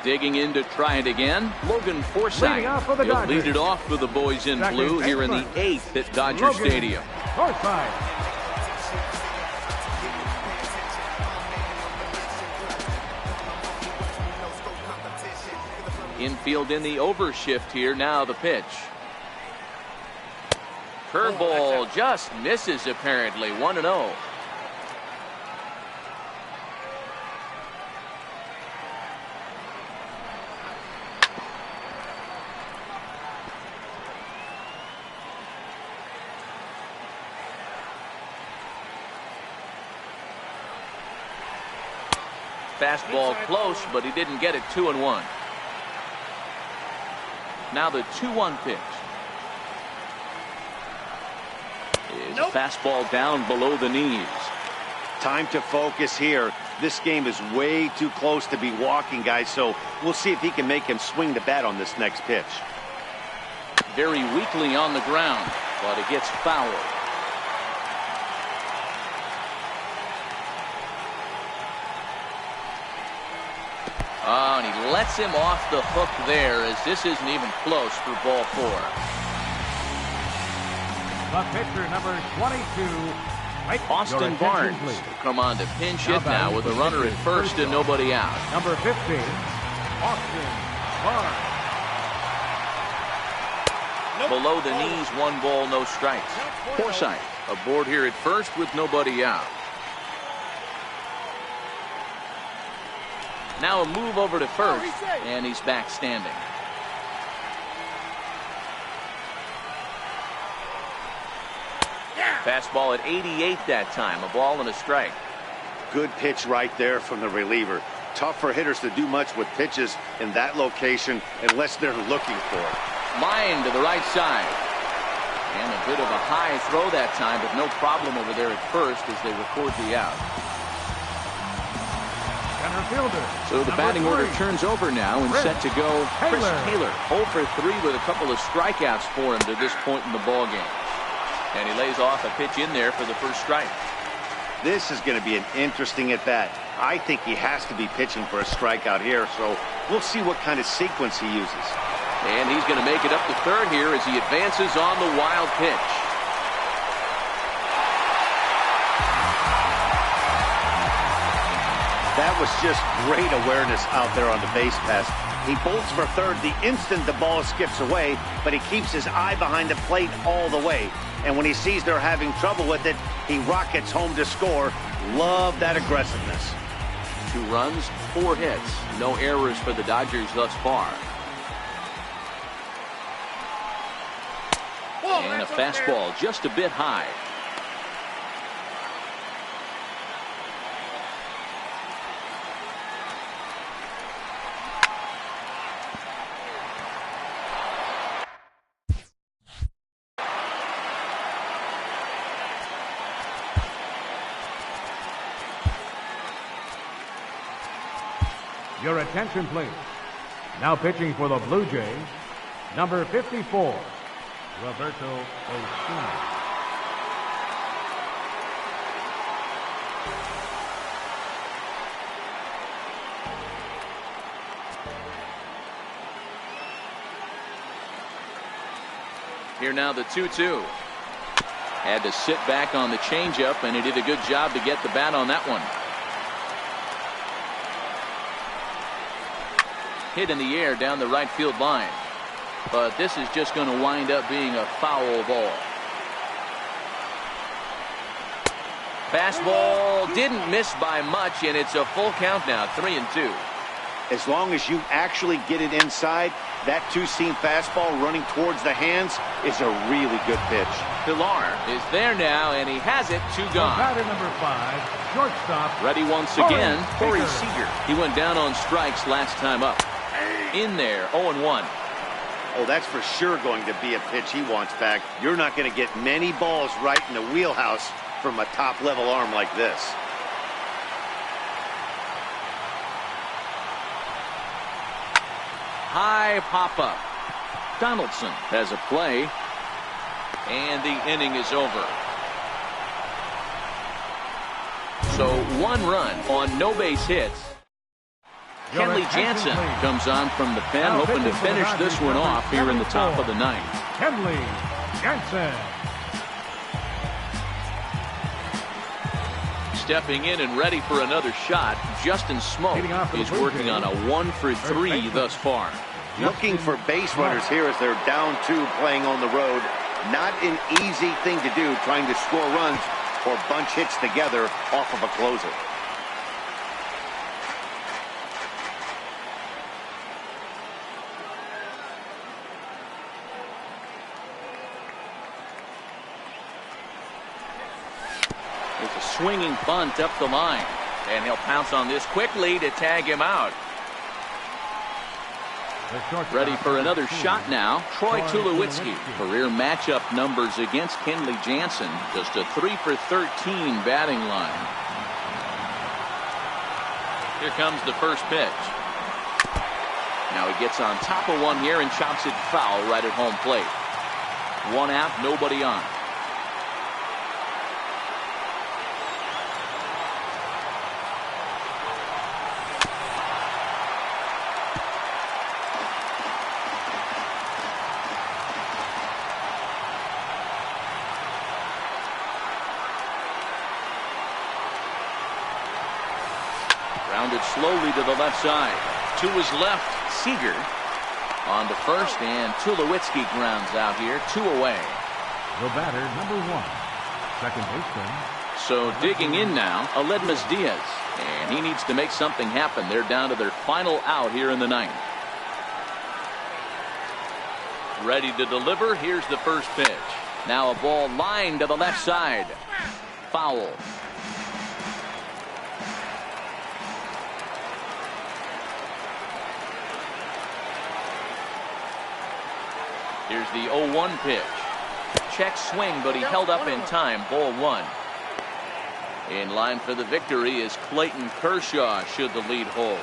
Digging in to try it again, Logan Forsythe. He'll lead it off for the boys in blue here in the 8th at Dodger Stadium. Forsythe. Infield in the overshift here. Now the pitch. Curveball just misses apparently. 1-0. Fastball close, but he didn't get it. 2-1. Now the 2-1 pitch. Is a fastball down below the knees. Time to focus here. This game is way too close to be walking, guys, so we'll see if he can make him swing the bat on this next pitch. Very weakly on the ground, but it gets fouled. Oh, and he lets him off the hook there, as this isn't even close for ball 4. The pitcher, number 22, Austin Barnes will come on to pinch hit now with a runner at first and nobody out. Number 15, Austin Barnes. Below the knees, 1 ball, no strikes. Forsythe aboard here at first with nobody out. Now a move over to first, and he's back standing. Fastball at 88 that time, a ball and a strike. Good pitch right there from the reliever. Tough for hitters to do much with pitches in that location unless they're looking for it. Line to the right side. And a bit of a high throw that time, but no problem over there at first as they record the out. So the batting order turns over now and set to go. Chris Taylor 0 for 3 with a couple of strikeouts for him to this point in the ball game. And he lays off a pitch in there for the first strike. This is going to be an interesting at bat. I think he has to be pitching for a strikeout here, so we'll see what kind of sequence he uses. And he's going to make it up to third here as he advances on the wild pitch. That was just great awareness out there on the base pass. He bolts for third the instant the ball skips away, but he keeps his eye behind the plate all the way. And when he sees they're having trouble with it, he rockets home to score. Love that aggressiveness. 2 runs, 4 hits. No errors for the Dodgers thus far. And a fastball just a bit high. Your attention, please. Now pitching for the Blue Jays, number 54, Roberto Osuna. Here now the 2-2. Had to sit back on the changeup, and he did a good job to get the bat on that one. Hit in the air down the right field line. But this is just going to wind up being a foul ball. Fastball didn't miss by much, and it's a full count now, 3-2. As long as you actually get it inside, that two-seam fastball running towards the hands is a really good pitch. Pilar is there now, and he has it. 2 gone. Batter number 5, shortstop. Ready once again, Corey Seager. He went down on strikes last time up. In there, 0-1. Oh, that's for sure going to be a pitch he wants back. You're not going to get many balls right in the wheelhouse from a top-level arm like this. High pop-up. Donaldson has a play, and the inning is over. So 1 run on no base hits. Kenley Jansen comes on from the pen, hoping to finish this one off here in the top of the 9th. Kenley Jansen. Stepping in and ready for another shot, Justin Smoke is working on a 1 for 3 thus far. Looking for base runners here as they're down 2 playing on the road. Not an easy thing to do, trying to score runs or bunch hits together off of a closer. It's a swinging bunt up the line, and he'll pounce on this quickly to tag him out. Ready for another shot now, Troy Tulowitzki. Career matchup numbers against Kenley Jansen, just a 3 for 13 batting line. Here comes the first pitch. Now he gets on top of one here and chops it foul right at home plate. 1 out, nobody on. Rounded slowly to the left side. To his left, Seager on to first, and Tulowitzki grounds out here, 2 away. The batter, number 1, second baseman. So digging in now, Aledmus Diaz, and he needs to make something happen. They're down to their final out here in the 9th. Ready to deliver. Here's the first pitch. Now a ball lined to the left side. Foul. Here's the 0-1 pitch. Check swing, but he held up in time. Ball 1. In line for the victory is Clayton Kershaw, should the lead hold.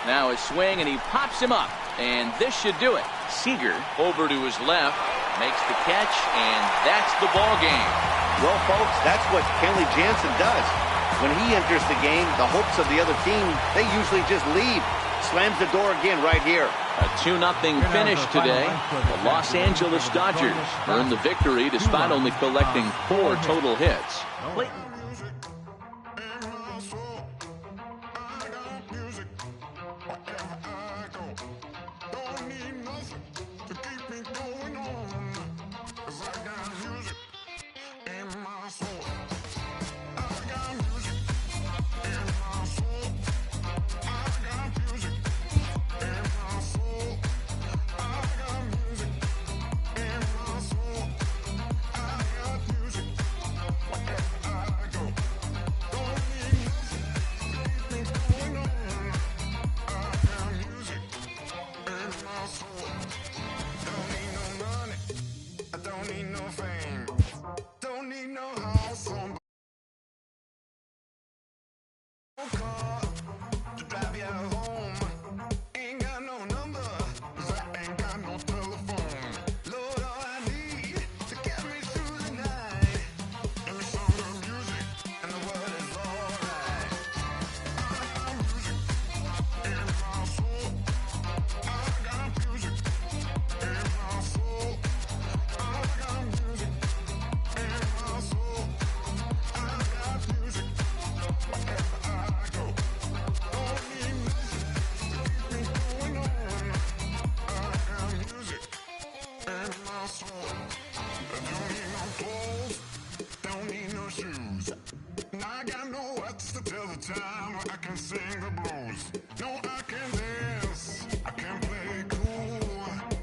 Now his swing, and he pops him up. And this should do it. Seager over to his left, makes the catch, and that's the ball game. Well, folks, that's what Kenley Jansen does. When he enters the game, the hopes of the other team, they usually just leave. Slams the door again right here. A 2-0 finish today. The Los Angeles Dodgers earned the victory despite only collecting 4 total hits. time I can sing the blues. No, I can dance, I can play cool,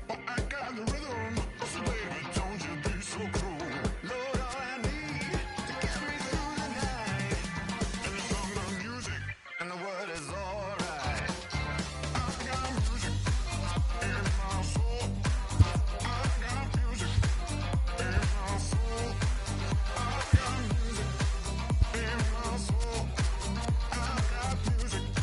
but I got the rhythm. So baby, don't you be so cruel. Lord, all I need to get me through the night, and it's on the music, and the word is alright. I got music in my soul. I got music in my soul. I got music in my soul. I got music.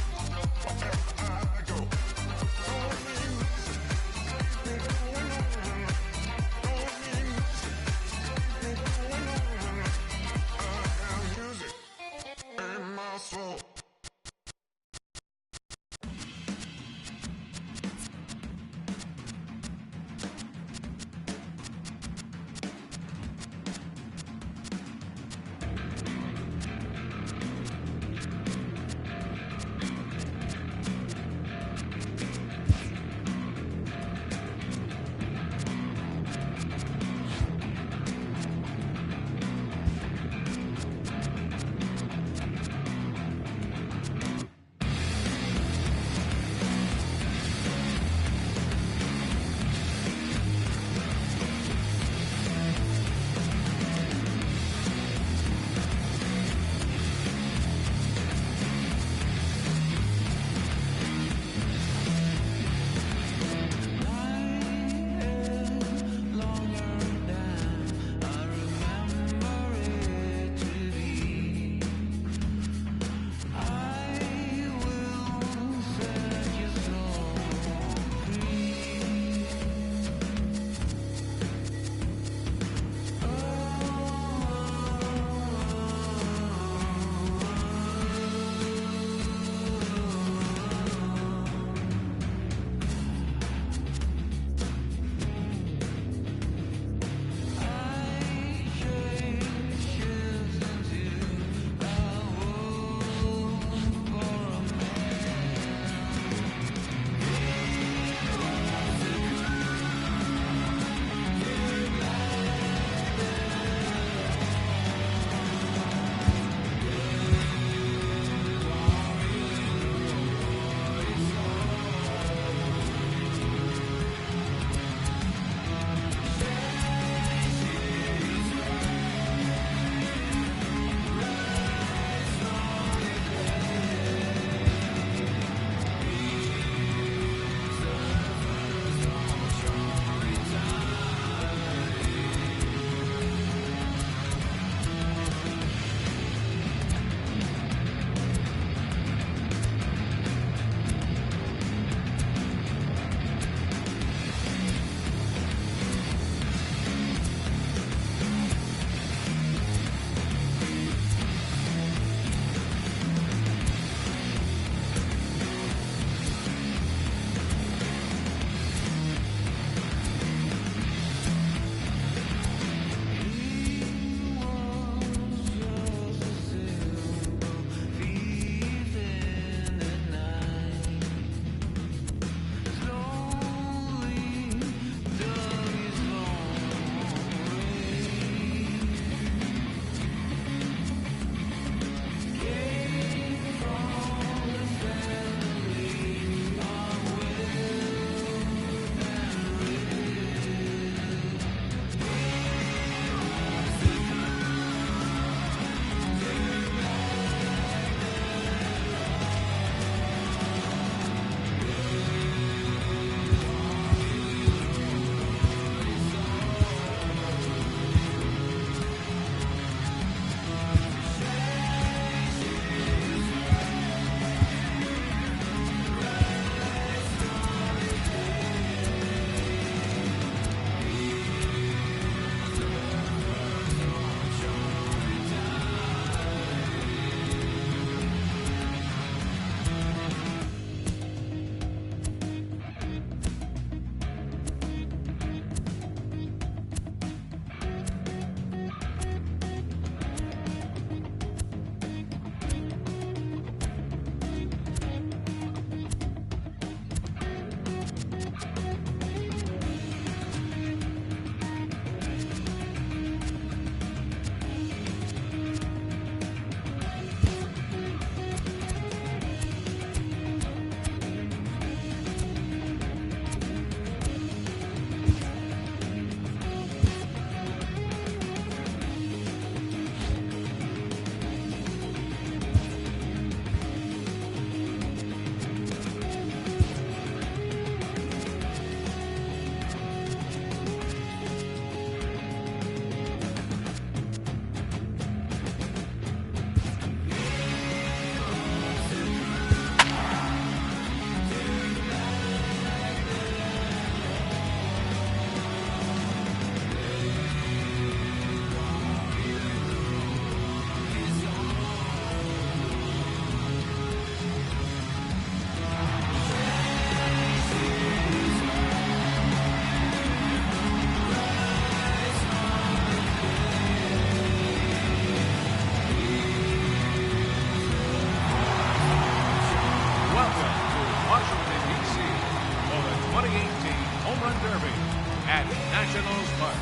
Nationals Park.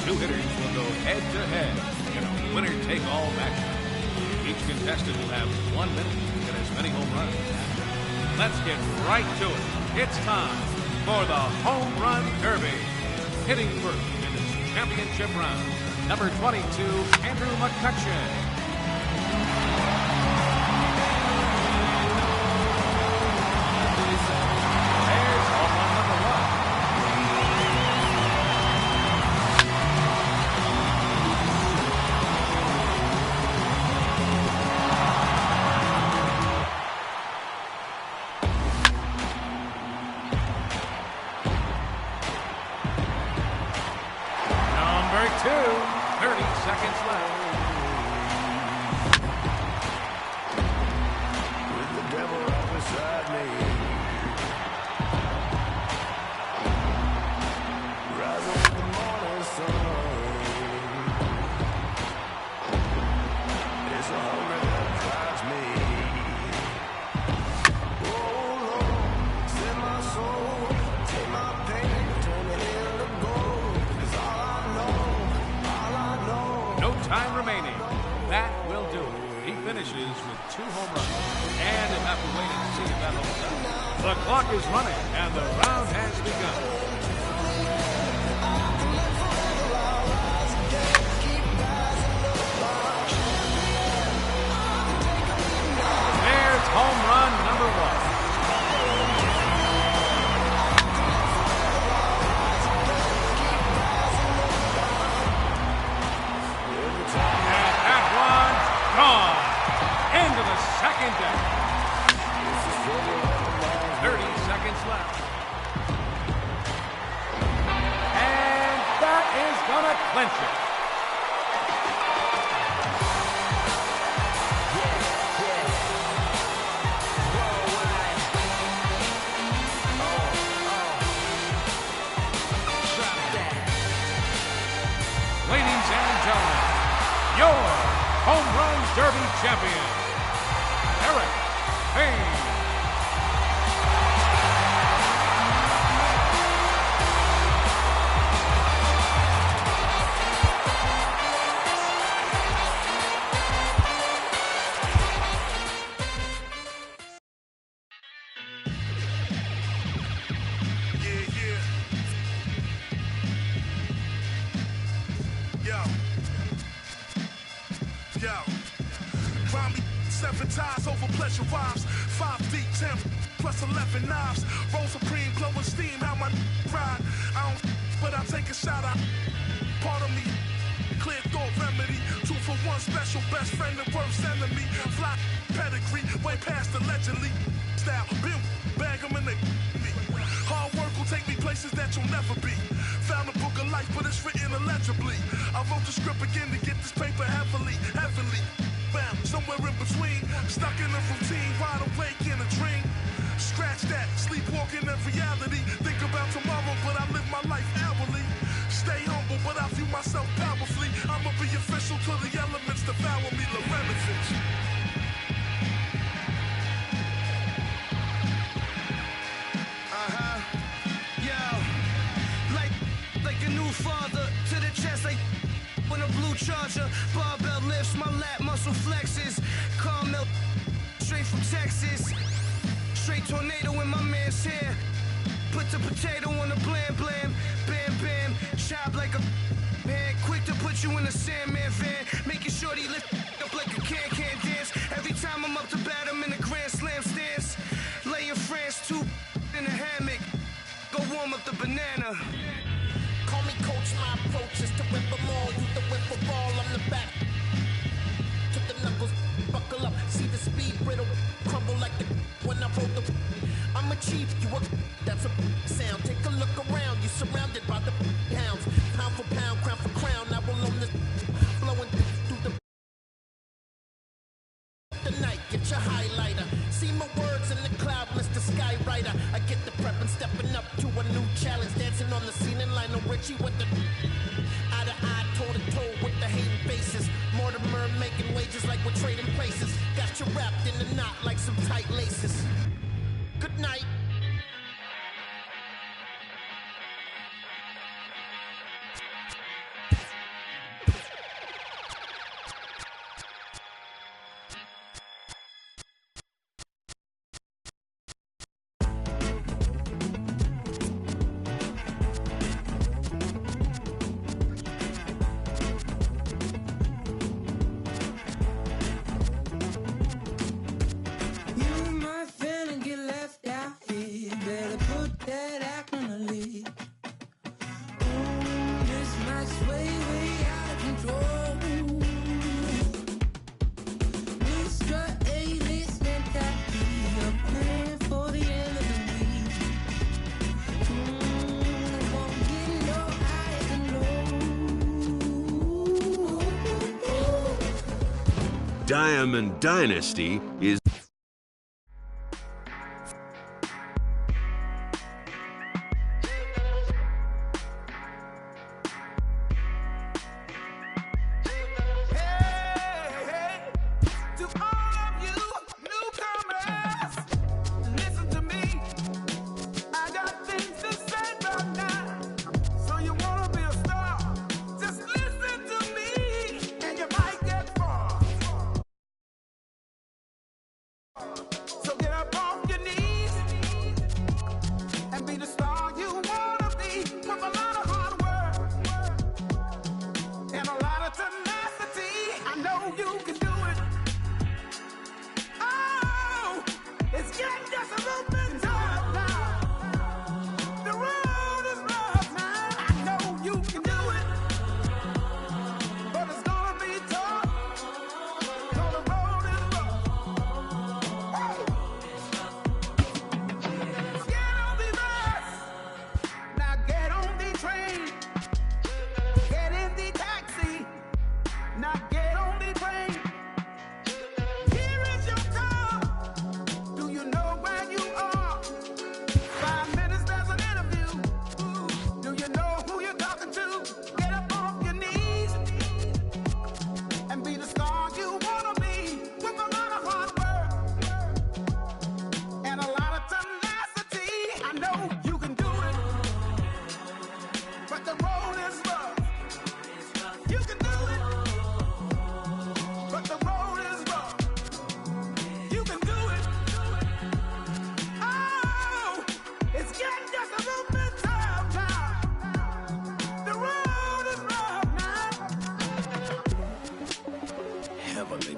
Two hitters will go head-to-head in a winner-take-all matchup. Each contestant will have 1 minute to get as many home runs. Let's get right to it. It's time for the Home Run Derby. Hitting first in this championship round, number 22, Andrew McCutcheon. There's home run number 1. Number 2, 30 seconds left. With the devil right beside me. Rise up the morning sun. It's a hunger that drives me. Oh Lord, set my soul, take my pain, turn it into gold. 'Cause all I know. No time remaining. That will do it. He finishes with 2 home runs. And you'll have to wait and see if that holds up. The clock is running, and the round has begun. There's home run number 1. Gone into the second deck. 30 seconds left. And that is gonna clinch it. Ladies and gentlemen, your Home Run Derby champion, Eric Payne. Yo, grind me 7 ties over pleasure rhymes. 5 deep, 10 plus 11 knives. Roll supreme, glowing steam, how my ride. I don't, but I take a shot. Part of me, clear thought remedy. 2 for 1 special, best friend and worst enemy. Fly pedigree, way past allegedly. Style, been bag 'em and they me. Hard work will take me places that you'll never be. Found a book of life, but it's written illegibly. I wrote the script again to get this paper heavily. Bound somewhere in between. Stuck in a routine, wide awake in a dream. Scratch that, sleepwalking in reality. Think about tomorrow, but I live my life hourly. Stay humble, but I view myself powerfully. I'ma be official till the elements devour me. Lorenovich. Like a new father to the chest, like when a blue charger. Barbell lifts, my lat muscle flexes. Caramel, straight from Texas. Straight tornado in my man's hair. Put the potato on the blam blam. Bam bam, chop like a man. Quick to put you in a Sandman van. Making sure he lift up like a can dance. Every time I'm up to bat, I'm in a Grand Slam stance. Lay in France, 2 in a hammock. Go warm up the banana. Call me coach, my approach is to whip them all. You the whip a ball, I'm the back. Took the knuckles, buckle up. See the speed, brittle, crumble like the when I roll the. I'm a chief, you a. That's a sound. Take a look around, you surrounded by the hounds. Pound for pound, crown for crown. I will own this. Flowing through the night, get your highlighter. See my words in the cloud, Mr. Skywriter. I get the prep and stepping up to a new challenge. Dancing on the scene in Lionel Richie with the eye to eye, toe to toe with the hating faces. Mortimer making wages like we're trading places. Got you wrapped in a knot like some tight laces. Good night. Diamond Dynasty is...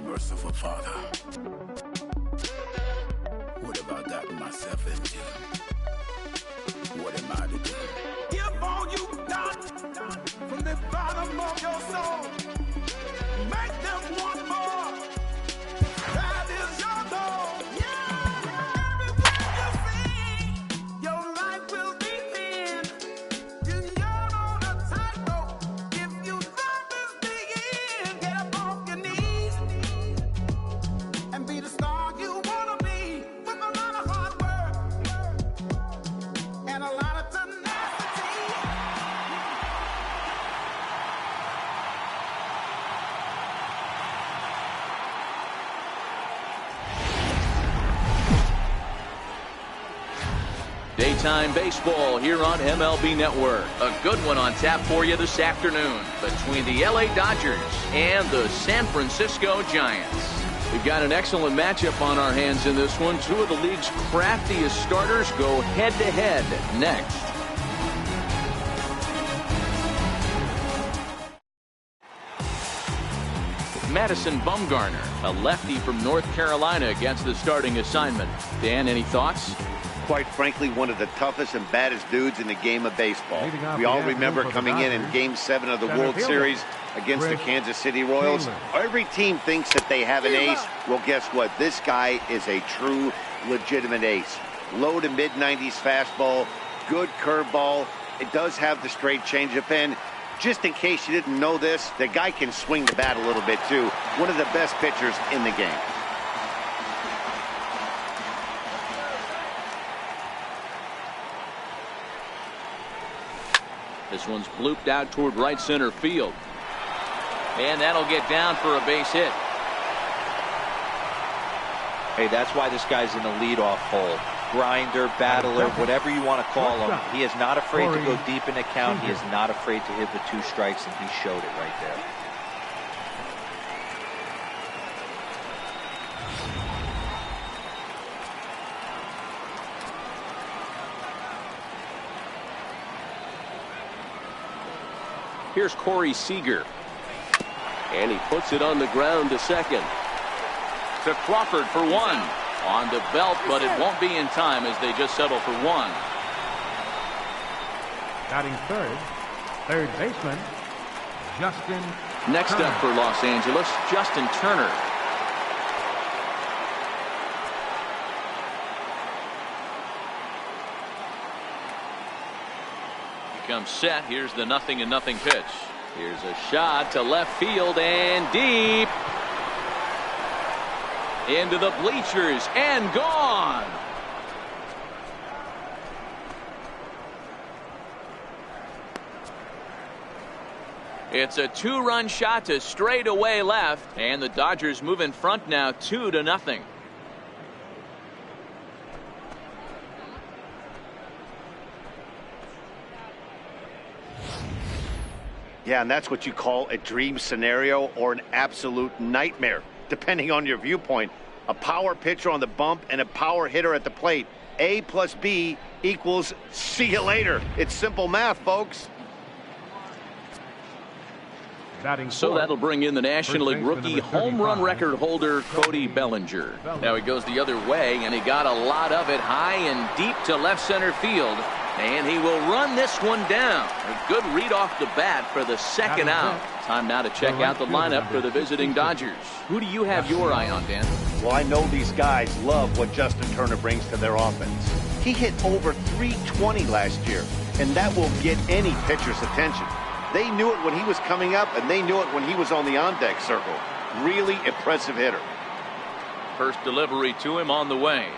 Merciful Father, what have I gotten myself into? What am I to do? Give all you got from the bottom of your soul. Make them want more. That is your goal. Yeah. Everywhere you see, your life will begin. You're on a tightrope. If you love is the end, get up on your knees and be the star you wanna be, with a lot of hard work and a lot of tenacity. Daytime baseball here on MLB Network. A good one on tap for you this afternoon between the LA Dodgers and the San Francisco Giants. We've got an excellent matchup on our hands in this one. Two of the league's craftiest starters go head-to-head next. Madison Bumgarner, a lefty from North Carolina, against the starting assignment. Dan, any thoughts? Quite frankly, one of the toughest and baddest dudes in the game of baseball. We all remember coming in Game 7 of the World Series against the Kansas City Royals. Every team thinks that they have an ace. Well, guess what? This guy is a true, legitimate ace. Low to mid-90s fastball, good curveball. It does have the straight changeup in. Just in case you didn't know this, the guy can swing the bat a little bit too. One of the best pitchers in the game. This one's blooped out toward right center field. And that'll get down for a base hit. Hey, that's why this guy's in the leadoff hole. Grinder, battler, whatever you want to call him. He is not afraid to go deep in the count. He is not afraid to hit the 2 strikes, and he showed it right there. Here's Corey Seager. And he puts it on the ground to second. To Crawford for 1. On the belt, but it won't be in time as they just settle for 1. Batting third baseman, Justin Next Turner. up for Los Angeles, Justin Turner. Comes set. Here's the 0-0 pitch. Here's a shot to left field and deep. Into the bleachers and gone. It's a 2-run shot to straightaway left, and the Dodgers move in front now 2-0. Yeah, and that's what you call a dream scenario or an absolute nightmare, depending on your viewpoint. A power pitcher on the bump and a power hitter at the plate. A plus B equals see you later. It's simple math, folks. So that'll bring in the National League rookie home run record holder Cody Bellinger. Now he goes the other way, and he got a lot of it high and deep to left center field. And he will run this one down. A good read off the bat for the second out. Time now to check out the lineup for the visiting Dodgers. Who do you have your eye on, Dan? Well, I know these guys love what Justin Turner brings to their offense. He hit over .320 last year, and that will get any pitcher's attention. They knew it when he was coming up, and they knew it when he was on the on-deck circle. Really impressive hitter. First delivery to him on the way.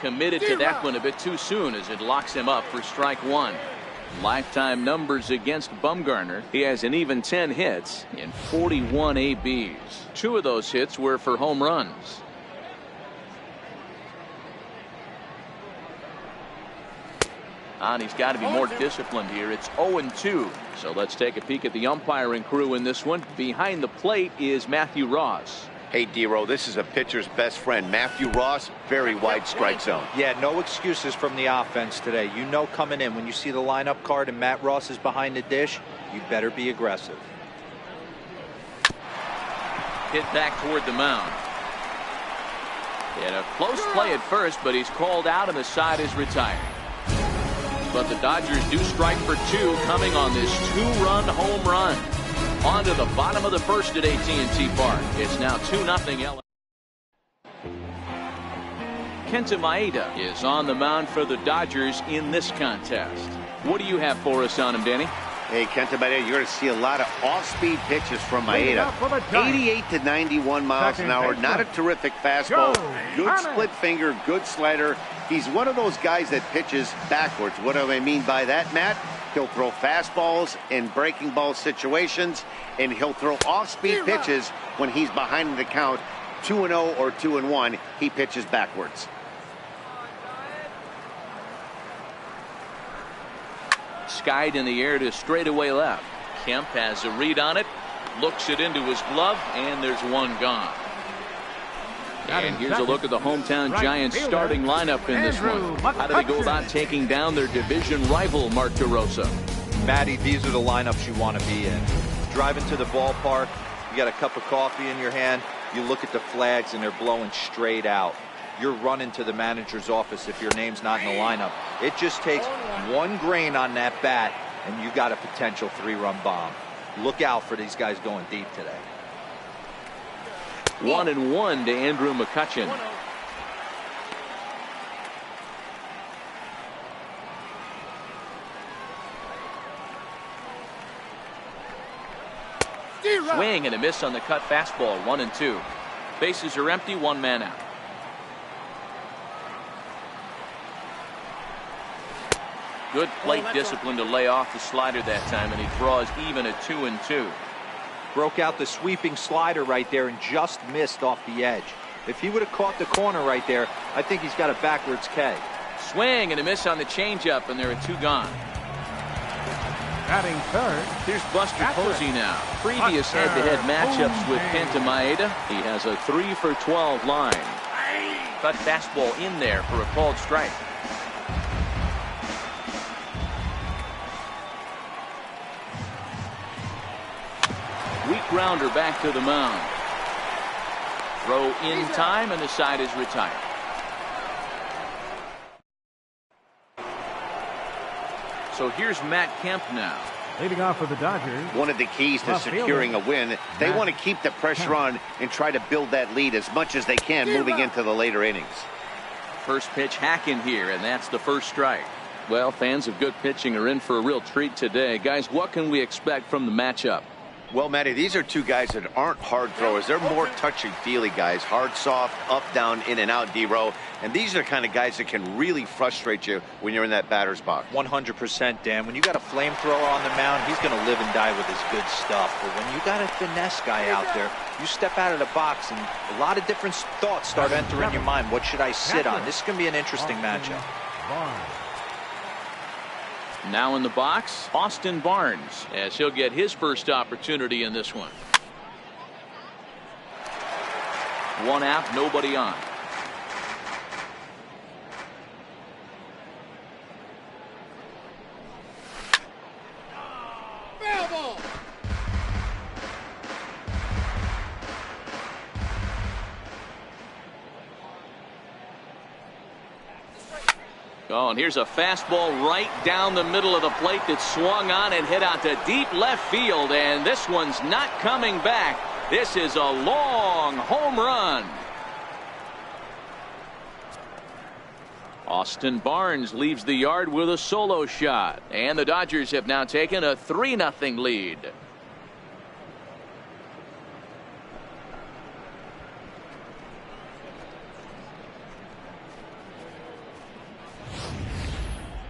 Committed to that one a bit too soon as it locks him up for strike one. Lifetime numbers against Bumgarner. He has an even 10 hits in 41 ABs. 2 of those hits were for home runs. And he's got to be more disciplined here. It's 0-2. So let's take a peek at the umpiring crew in this one. Behind the plate is Matthew Ross. Hey, D-Row, this is a pitcher's best friend. Matthew Ross, very wide strike zone. Yeah, no excuses from the offense today. You know coming in when you see the lineup card and Matt Ross is behind the dish, you better be aggressive. Hit back toward the mound. And a close play at first, but he's called out and the side is retired. But the Dodgers do strike for 2 coming on this 2-run home run. On to the bottom of the first at AT&T Park. It's now 2-0 LA. Kenta Maeda is on the mound for the Dodgers in this contest. What do you have for us on him, Danny? Hey, Kenta Maeda, you're going to see a lot of off-speed pitches from Maeda. 88 to 91 miles an hour. Not a terrific fastball. Good split finger, good slider. He's one of those guys that pitches backwards. What do I mean by that, Matt? He'll throw fastballs in breaking ball situations, and he'll throw off-speed pitches when he's behind in the count. 2-0 or 2-1, he pitches backwards. Skied in the air to straightaway left. Kemp has a read on it, looks it into his glove, and there's one gone. And here's a look at the hometown Giants starting lineup in this one. How do they go about taking down their division rival, Mark DeRosa? Matty, these are the lineups you want to be in. Driving to the ballpark, you got a cup of coffee in your hand, you look at the flags and they're blowing straight out. You're running to the manager's office if your name's not in the lineup. It just takes one grain on that bat and you got a potential 3-run bomb. Look out for these guys going deep today. 1-1 to Andrew McCutchen. Swing and a miss on the cut fastball. 1-2. Bases are empty. 1 man out. Good plate discipline to lay off the slider that time, and he draws even at 2-2. Broke out the sweeping slider right there and just missed off the edge. If he would have caught the corner right there, I think he's got a backwards K. Swing and a miss on the changeup, and there are 2 gone. Batting third. Here's Buster Posey now. Previous head-to-head matchups with Kenta Maeda. He has a 3-for-12 line. Cut fastball in there for a called strike. Weak grounder back to the mound. Throw in time, and the side is retired. So here's Matt Kemp now. Leading off for the Dodgers. One of the keys to securing a win, they want to keep the pressure on and try to build that lead as much as they can moving into the later innings. First pitch hacking here, and that's the first strike. Well, fans of good pitching are in for a real treat today. Guys, what can we expect from the matchup? Well, Matty, these are two guys that aren't hard throwers. They're more touchy-feely guys. Hard, soft, up, down, in and out, D-row. And these are the kind of guys that can really frustrate you when you're in that batter's box. 100%, Dan. When you got a flamethrower on the mound, he's going to live and die with his good stuff. But when you got a finesse guy out there, you step out of the box and a lot of different thoughts start entering your mind. What should I sit on? This is going to be an interesting matchup. Now in the box, Austin Barnes, as he'll get his first opportunity in this one. One out, nobody on. Foul ball. Oh, and here's a fastball right down the middle of the plate that swung on and hit out to deep left field, and this one's not coming back. This is a long home run. Austin Barnes leaves the yard with a solo shot, and the Dodgers have now taken a 3-0 lead.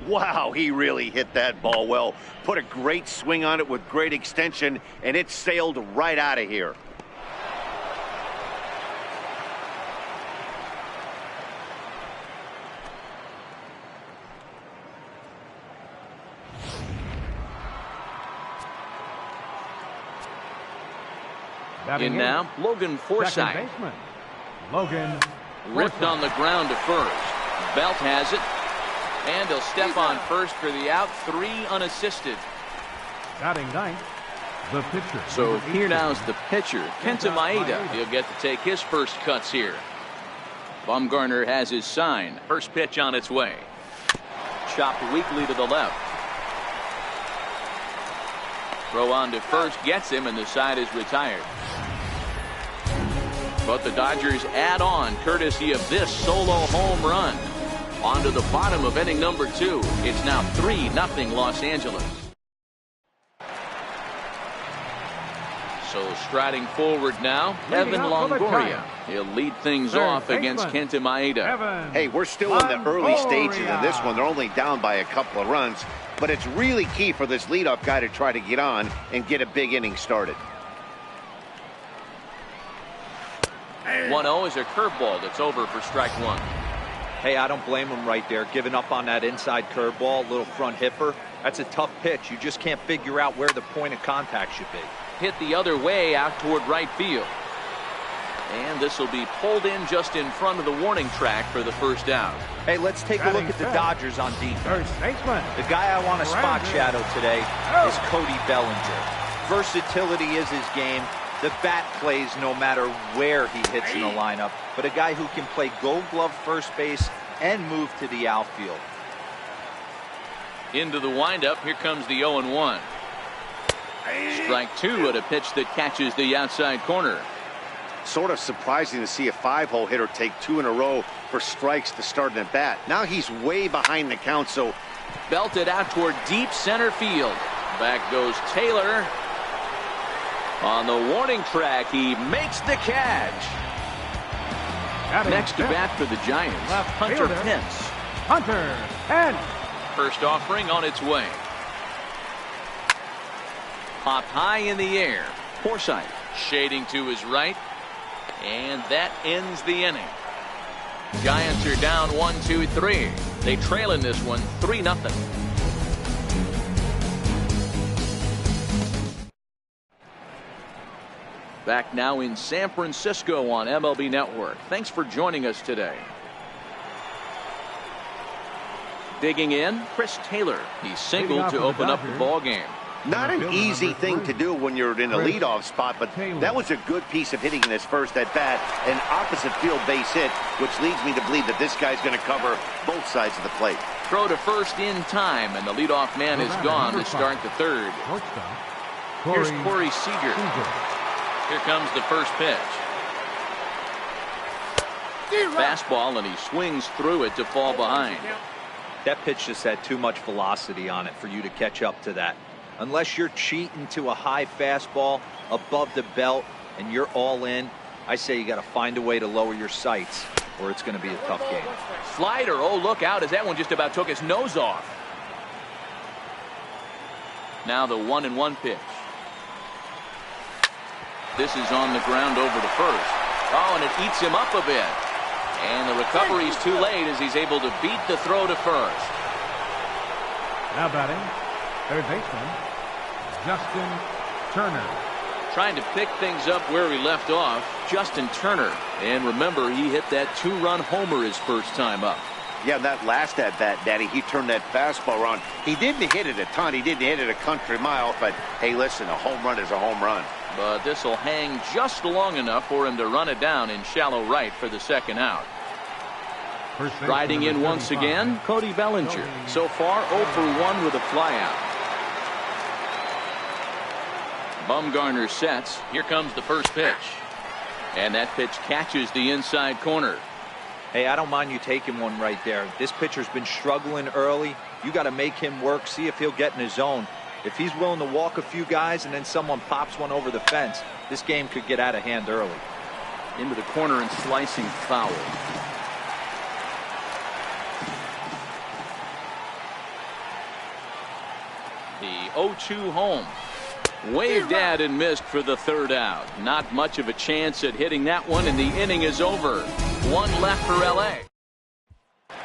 Wow, he really hit that ball well. Put a great swing on it with great extension, and it sailed right out of here. In now, Logan Forsythe. Logan Ripped on the ground to first. Belt has it. And he'll step on first for the out. 3 unassisted. Batting ninth, the pitcher. So here now's the pitcher, Kenta Maeda. He'll get to take his first cuts here. Bumgarner has his sign. First pitch on its way. Chopped weakly to the left. Throw on to first gets him, and the side is retired. But the Dodgers add on courtesy of this solo home run. On to the bottom of inning number 2. It's now 3-0 Los Angeles. So striding forward now, Evan Longoria. He'll lead things off against Kenta Maeda. Hey, we're still in the early stages of this one. They're only down by a couple of runs. But it's really key for this leadoff guy to try to get on and get a big inning started. 1-0 is a curveball that's over for strike 1. Hey, I don't blame him right there. Giving up on that inside curveball, little front hipper. That's a tough pitch. You just can't figure out where the point of contact should be. Hit the other way out toward right field. And this will be pulled in just in front of the warning track for the first out. Hey, let's take a look at the Dodgers on defense. The guy I want to spot shadow today is Cody Bellinger. Versatility is his game. The bat plays no matter where he hits in the lineup, but a guy who can play gold glove first base and move to the outfield. Into the windup, here comes the 0-1. Strike 2 at a pitch that catches the outside corner. Sort of surprising to see a 5-hole hitter take 2 in a row for strikes to start an at bat. Now he's way behind the count, so belted out toward deep center field. Back goes Taylor. On the warning track, he makes the catch. Next to bat for the Giants, Hunter Pence. Hunter Pence. First offering on its way. Popped high in the air. Forsythe shading to his right. And that ends the inning. Giants are down 1-2-3. They trail in this one 3-0. Back now in San Francisco on MLB Network. Thanks for joining us today. Digging in, Chris Taylor. He singled to open up the ball game. Not an easy thing to do when you're in a leadoff spot, but that was a good piece of hitting in his first at bat. An opposite field base hit, which leads me to believe that this guy's going to cover both sides of the plate. Throw to first in time, and the leadoff man is gone to start the third. Here's Corey Seager. Here comes the first pitch. Fastball, and he swings through it to fall behind. That pitch just had too much velocity on it for you to catch up to that. Unless you're cheating to a high fastball above the belt and you're all in, I say you got to find a way to lower your sights or it's going to be a tough game. Slider, oh, look out as that one just about took his nose off. Now the 1-1 pitch. This is on the ground over to first. Oh, and it eats him up a bit. And the recovery's too late as he's able to beat the throw to first. Now batting, third baseman, Justin Turner. Trying to pick things up where he left off, Justin Turner. And remember, he hit that 2-run homer his first time up. Yeah, that last at-bat, Daddy, he turned that fastball around. He didn't hit it a ton. He didn't hit it a country mile. But, hey, listen, a home run is a home run. But this will hang just long enough for him to run it down in shallow right for the second out. Riding in once again, Cody Bellinger. So far, 0 for 1 with a flyout. Bumgarner sets. Here comes the first pitch. And that pitch catches the inside corner. Hey, I don't mind you taking one right there. This pitcher's been struggling early. You got to make him work, see if he'll get in his zone. If he's willing to walk a few guys and then someone pops one over the fence, this game could get out of hand early. Into the corner and slicing foul. The 0-2 home. Waved at and missed for the third out. Not much of a chance at hitting that one, and the inning is over. One left for L.A.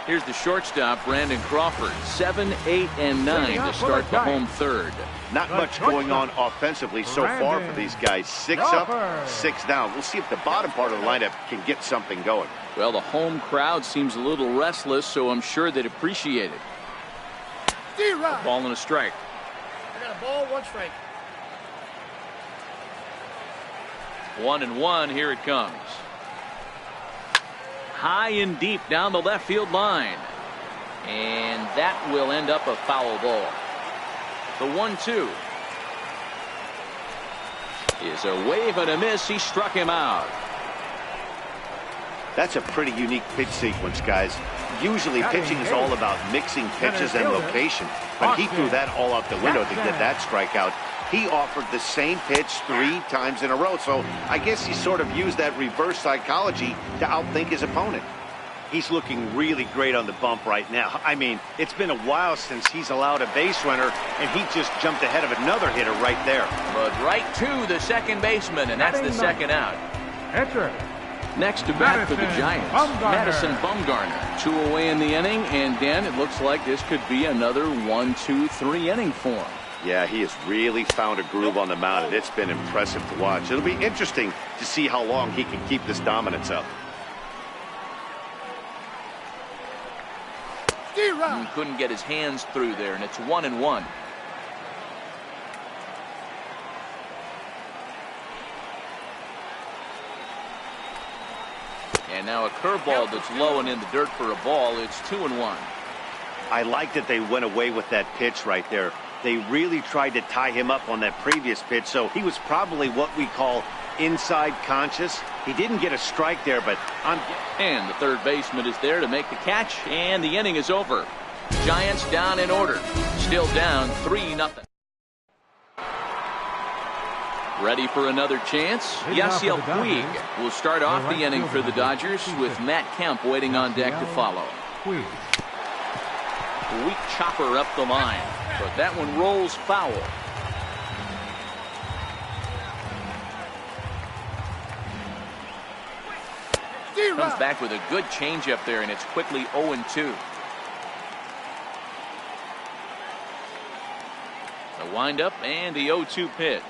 Here's the shortstop, Brandon Crawford. 7, 8, and 9 to start the home third. Not much going on offensively so far for these guys. 6 up, 6 down. We'll see if the bottom part of the lineup can get something going. Well, the home crowd seems a little restless, so I'm sure they'd appreciate it. A ball and a strike. I got a ball, 1 strike. 1-1, here it comes. High and deep down the left field line. And that will end up a foul ball. The 1-2 is a wave and a miss. He struck him out. That's a pretty unique pitch sequence, guys. Usually pitching is all about mixing pitches and location, but he threw that all out the window to get that strikeout. He offered the same pitch 3 times in a row, so I guess he sort of used that reverse psychology to outthink his opponent. He's looking really great on the bump right now. I mean, it's been a while since he's allowed a base runner, and he just jumped ahead of another hitter right there. But right to the second baseman, and that's the second out. Pitcher. Next to bat for the Giants, Madison Bumgarner. 2 away in the inning, and Dan, it looks like this could be another 1-2-3 inning for him. Yeah, he has really found a groove on the mound, and it's been impressive to watch. It'll be interesting to see how long he can keep this dominance up. He couldn't get his hands through there, and it's 1-1. And now a curveball that's low and in the dirt for a ball. It's 2-1. I like that they went away with that pitch right there. They really tried to tie him up on that previous pitch, so he was probably what we call inside conscious. He didn't get a strike there, but and the third baseman is there to make the catch, and the inning is over. Giants down in order. Still down 3-0. Ready for another chance? Yasiel Puig will start off the inning for the Dodgers with Matt Kemp waiting on deck to follow. Weak chopper up the line, but that one rolls foul. Comes back with a good changeup there, and it's quickly 0-2. The windup and the 0-2 pitch.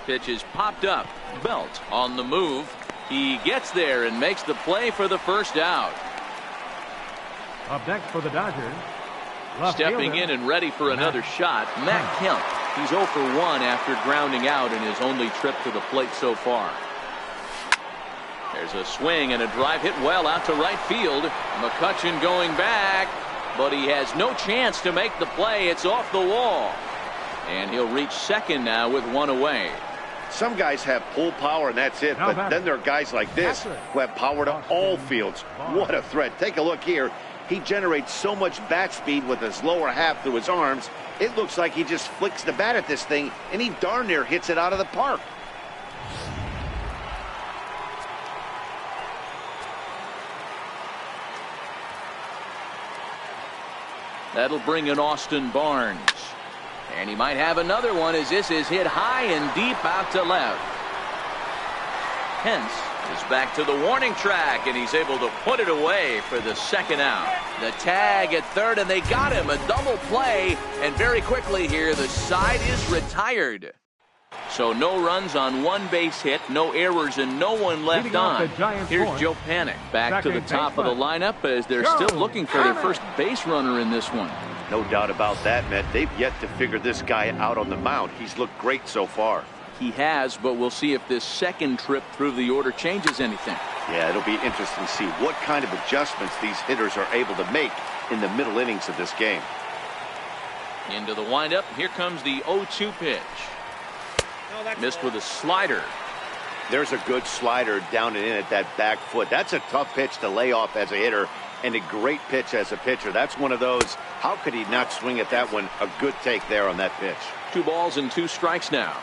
Pitch is popped up. Belt on the move. He gets there and makes the play for the first out. Up next for the Dodgers. Stepping in and ready for another shot, Matt Kemp. He's 0 for 1 after grounding out in his only trip to the plate so far. There's a swing and a drive hit well out to right field. McCutchen going back, but he has no chance to make the play. It's off the wall. And he'll reach second now with 1 away. Some guys have pull power and that's it, but then there are guys like this who have power to all fields. What a threat. Take a look here. He generates so much bat speed with his lower half through his arms. It looks like he just flicks the bat at this thing, and he darn near hits it out of the park. That'll bring in Austin Barnes. And he might have another one as this is hit high and deep out to left. Hence is back to the warning track, and he's able to put it away for the second out. The tag at third, and they got him. A double play, and very quickly here, the side is retired. So no runs on one base hit, no errors, and no one left on. Here's Joe Panik back to the top of the lineup as they're still looking for their first base runner in this one. No doubt about that, Matt. They've yet to figure this guy out on the mound. He's looked great so far. He has, but we'll see if this second trip through the order changes anything. Yeah, it'll be interesting to see what kind of adjustments these hitters are able to make in the middle innings of this game. Into the windup. Here comes the 0-2 pitch. Missed with a slider. There's a good slider down and in at that back foot. That's a tough pitch to lay off as a hitter, and a great pitch as a pitcher. That's one of those, how could he not swing at that one? A good take there on that pitch. 2 balls and 2 strikes now.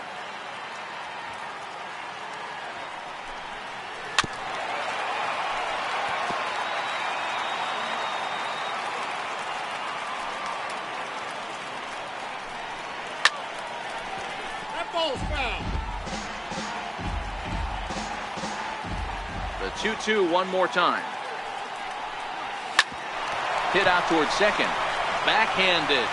The 2-2 one more time. Hit out towards second. Backhanded.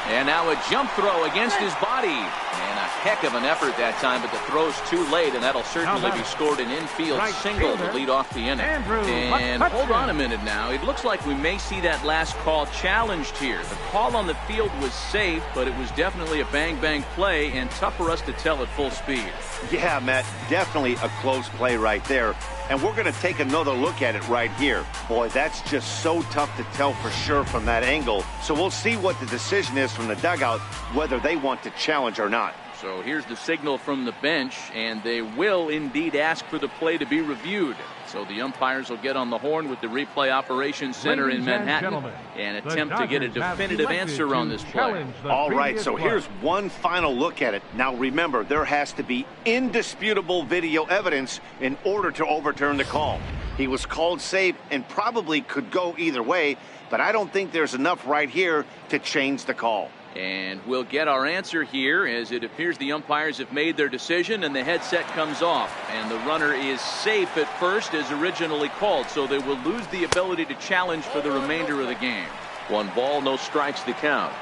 And now a jump throw against his body. And a heck of an effort that time, but the throw's too late, and that'll certainly be scored an infield single to lead off the inning. And hold on a minute now. It looks like we may see that last call challenged here. The call on the field was safe, but it was definitely a bang-bang play, and tough for us to tell at full speed. Yeah, Matt, definitely a close play right there. And we're going to take another look at it right here. Boy, that's just so tough to tell for sure from that angle. So we'll see what the decision is from the dugout, whether they want to challenge or not. So here's the signal from the bench, and they will indeed ask for the play to be reviewed. So the umpires will get on the horn with the replay operations center in Manhattan and attempt to get a definitive answer on this play. All right, so here's one final look at it. Now remember, there has to be indisputable video evidence in order to overturn the call. He was called safe and probably could go either way, but I don't think there's enough right here to change the call. And we'll get our answer here as it appears the umpires have made their decision and the headset comes off. And the runner is safe at first as originally called, so they will lose the ability to challenge for the remainder of the game. 1 ball, no strikes to count.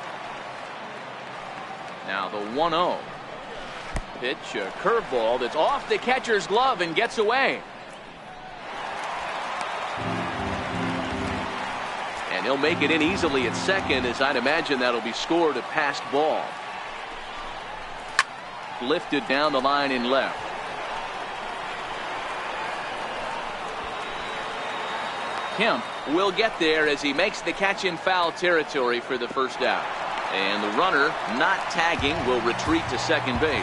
Now the 1-0. Pitch, a curveball that's off the catcher's glove and gets away. And he'll make it in easily at second, as I'd imagine that'll be scored a passed ball. Lifted down the line in left. Kemp will get there as he makes the catch in foul territory for the first out. And the runner, not tagging, will retreat to second base.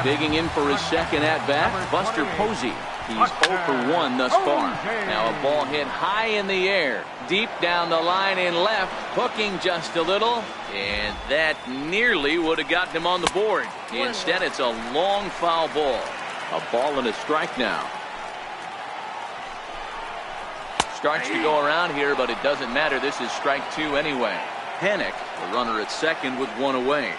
Digging in for his second at-bat, Buster Posey. He's 0 for 1 thus far. Now a ball hit high in the air, deep down the line in left, hooking just a little, and that nearly would have gotten him on the board. Instead, it's a long foul ball. A ball and a strike now. Starts to go around here, but it doesn't matter. This is strike 2 anyway. Panik, the runner at second with 1 away.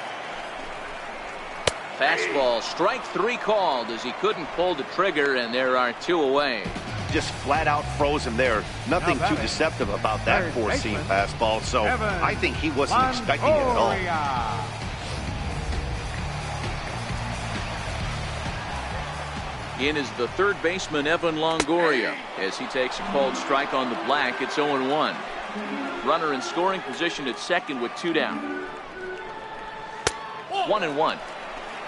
Fastball, strike 3 called as he couldn't pull the trigger, and there are 2 away. Just flat out froze him there. Nothing too deceptive about that four-seam fastball, so I think he wasn't expecting it at all. In is the third baseman, Evan Longoria, as he takes a called strike on the black. It's 0-1. Runner in scoring position at second with 2 down. 1-1.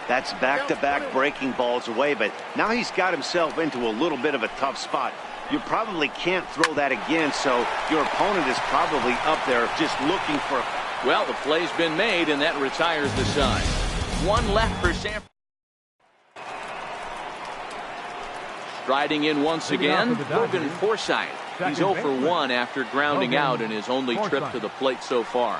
That's back-to-back breaking balls away, but now he's got himself into a little bit of a tough spot. You probably can't throw that again, so your opponent is probably up there just looking for... Well, the play's been made, and that retires the side. 1 left for San Francisco. Striding in once again, Logan Forsythe. He's 0 for 1 after grounding out in his only trip to the plate so far.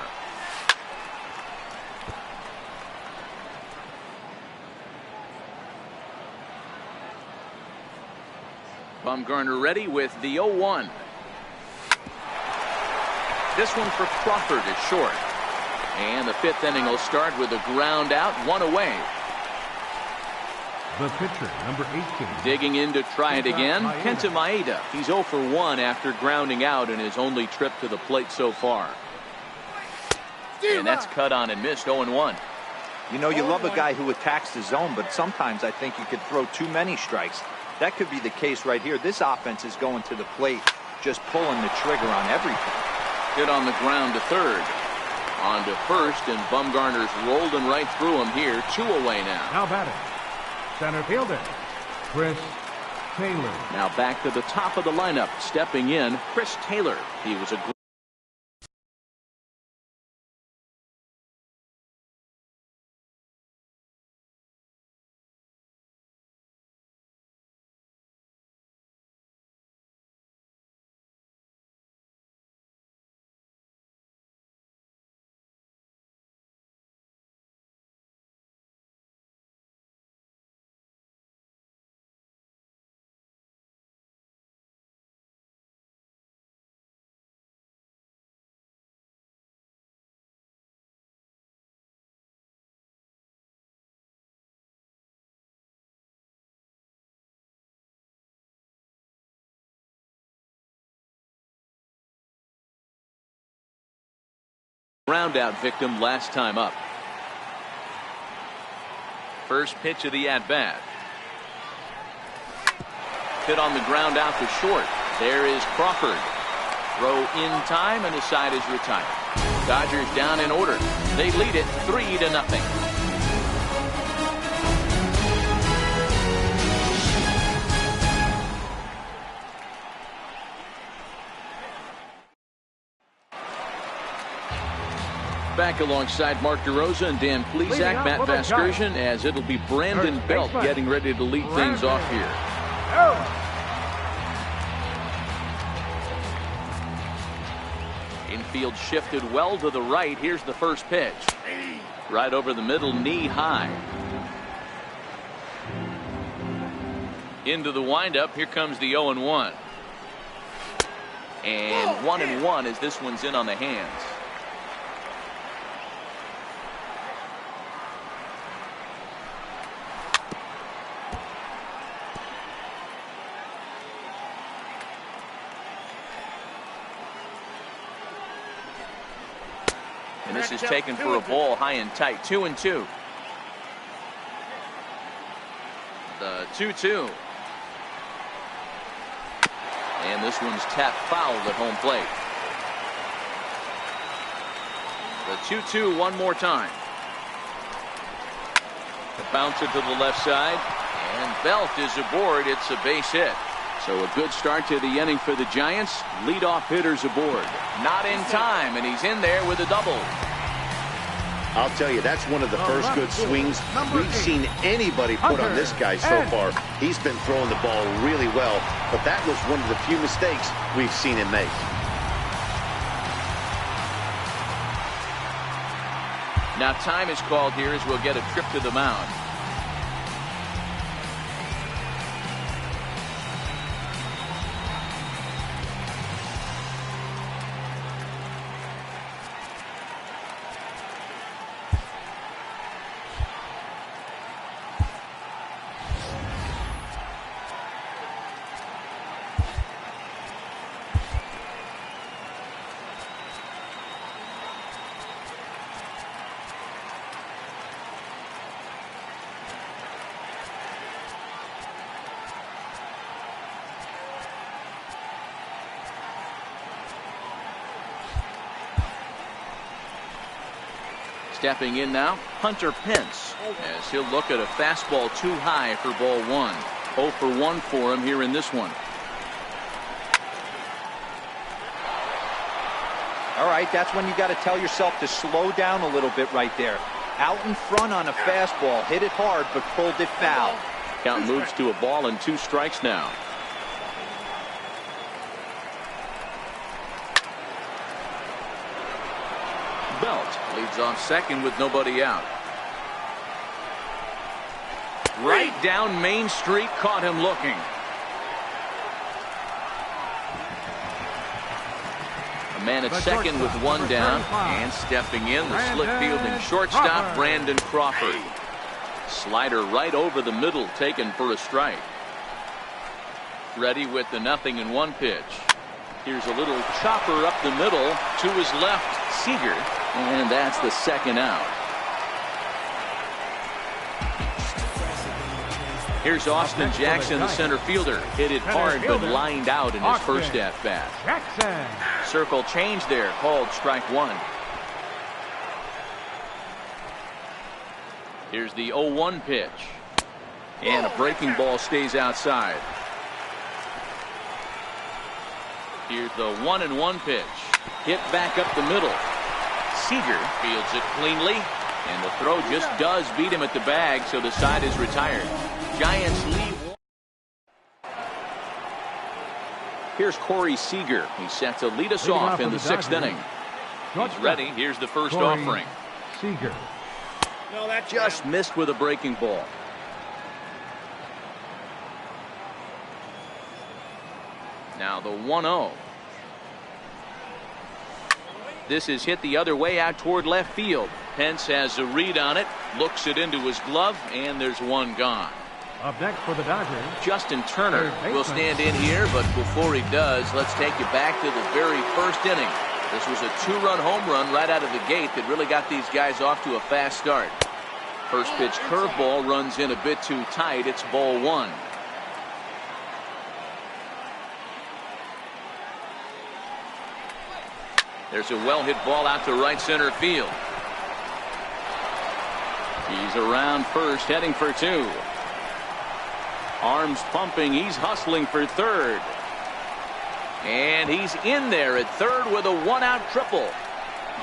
Bumgarner ready with the 0-1. This one for Crawford is short. And the 5th inning will start with a ground out, 1 away. The pitcher, number 18. Digging in to try it again, Kenta Maeda. He's 0 for 1 after grounding out in his only trip to the plate so far. And that's cut on and missed, 0-1. You know, you love a guy who attacks the zone, but sometimes I think you could throw too many strikes. That could be the case right here. This offense is going to the plate, just pulling the trigger on everything. Hit on the ground to third. On to first, and Bumgarner's rolled him right through him here. 2 away now. Now batting, center fielder, Chris Taylor. Now back to the top of the lineup. Stepping in, Chris Taylor. He was a ground out victim last time up. First pitch of the at-bat. Hit on the ground out to short. There is Crawford. Throw in time, and his side is retired. Dodgers down in order. They lead it 3-0. Back alongside Mark DeRosa and Dan Plesac, Matt Vasgersian, as it'll be Brandon Belt getting ready to lead things off here. Infield shifted well to the right. Here's the first pitch. Right over the middle, knee high. Into the windup. Here comes the 0-1. And 1-1 as this one's in on the hands. And this is taken for a ball high and tight. 2-2. The 2-2. And this one's tapped foul at home plate. The 2-2 one more time. The bouncer to the left side. And Belt is aboard. It's a base hit. So a good start to the inning for the Giants. Leadoff hitters aboard. Not in time, and he's in there with a double. I'll tell you, that's one of the first good swings we've seen anybody put on this guy so far. He's been throwing the ball really well, but that was one of the few mistakes we've seen him make. Now time is called here as we'll get a trip to the mound. Stepping in now, Hunter Pence, as he'll look at a fastball too high for ball 1. 0 for 1 for him here in this one. All right, that's when you got to tell yourself to slow down a little bit right there. Out in front on a fastball, hit it hard, but pulled it foul. Count moves to a ball and 2 strikes now. Belt leads off second with nobody out. Right down Main Street, caught him looking. Man at second with one down. And stepping in, the slick-fielding shortstop, Brandon Crawford. Slider right over the middle, taken for a strike. Ready with the 0-1 pitch. Here's a little chopper up the middle to his left, Seager. And that's the second out. Here's Austin Jackson, the center fielder. Hit it hard but lined out in his first at-bat. Circle change there, called strike one. Here's the 0-1 pitch. And a breaking ball stays outside. Here's the 1-1 pitch. Hit back up the middle. Seager fields it cleanly. And the throw just does beat him at the bag, so the side is retired. Giants lead. Here's Corey Seager. He's set to lead us off in the 6th inning. He's ready. Here's the first offering. Seager. No, that just missed with a breaking ball. Now the 1-0. This is hit the other way out toward left field. Pence has a read on it, looks it into his glove, and there's one gone. Up next for the Dodgers, Justin Turner will stand in here, but before he does, let's take you back to the very first inning. This was a 2-run home run right out of the gate that really got these guys off to a fast start. First pitch curveball runs in a bit too tight. It's ball one. There's a well-hit ball out to right center field. He's around first, heading for two. Arms pumping, he's hustling for third. And he's in there at third with a one-out triple.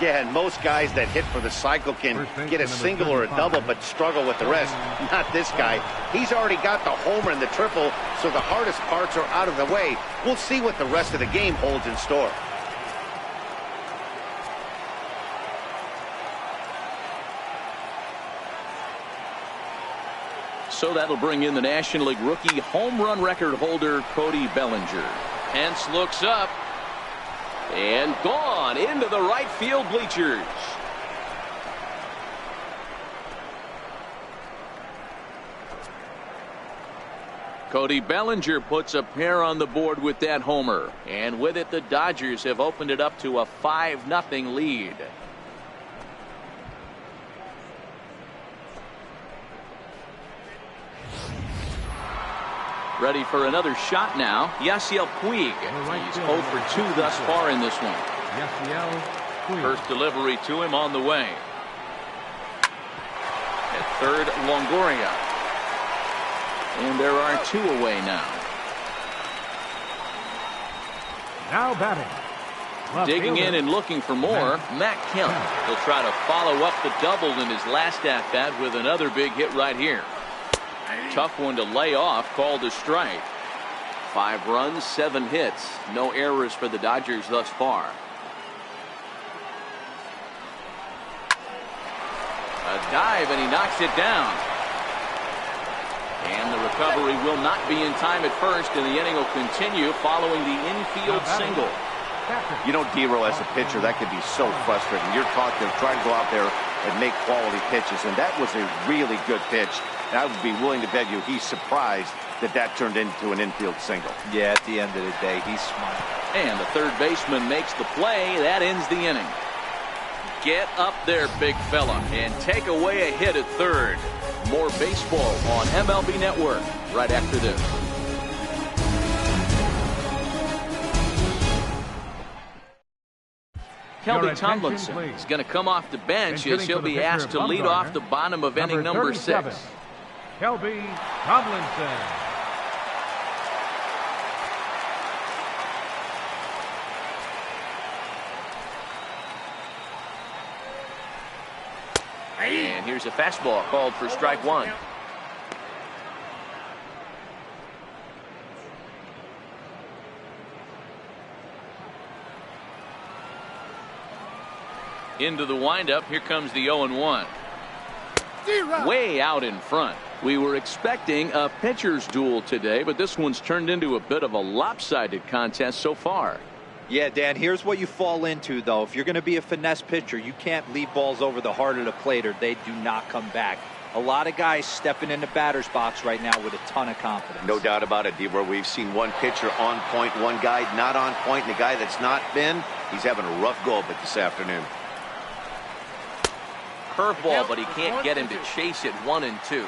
Yeah, and most guys that hit for the cycle can get a single or a double, but struggle with the rest. Not this guy. He's already got the homer and the triple, so the hardest parts are out of the way. We'll see what the rest of the game holds in store. So that'll bring in the National League rookie home run record holder Cody Bellinger. Pence looks up and gone into the right field bleachers. Cody Bellinger puts a pair on the board with that homer, and with it the Dodgers have opened it up to a 5-0 lead. Ready for another shot now. Yasiel Puig. He's 0 for 2 thus far in this one. First delivery to him on the way. At third, Longoria. And there are 2 away now. Now batting. Digging in and looking for more, Matt Kemp. He'll try to follow up the double in his last at-bat with another big hit right here. Tough one to lay off, called a strike. 5 runs, 7 hits. No errors for the Dodgers thus far. A dive, and he knocks it down. And the recovery will not be in time at first, and the inning will continue following the infield single. You know, D-Row, as a pitcher, that can be so frustrating. You're taught to try to go out there and make quality pitches, and that was a really good pitch. And I would be willing to bet you he's surprised that that turned into an infield single. Yeah, at the end of the day, he's smart. And the third baseman makes the play. That ends the inning. Get up there, big fella, and take away a hit at third. More baseball on MLB Network right after this. Kelby Tomlinson is going to come off the bench as he'll be asked to lead off the bottom of inning number 6. Kelby Tomlinson. And here's a fastball called for strike one. Into the windup. Here comes the 0-1. Way out in front. We were expecting a pitcher's duel today, but this one's turned into a bit of a lopsided contest so far. Yeah, Dan, here's what you fall into, though. If you're going to be a finesse pitcher, you can't leave balls over the heart of the plate or they do not come back. A lot of guys stepping in the batter's box right now with a ton of confidence. No doubt about it, Debra. We've seen one pitcher on point, one guy not on point, and the guy that's not been, he's having a rough go of it this afternoon. Curveball, but he can't get him to chase it 1 and 2.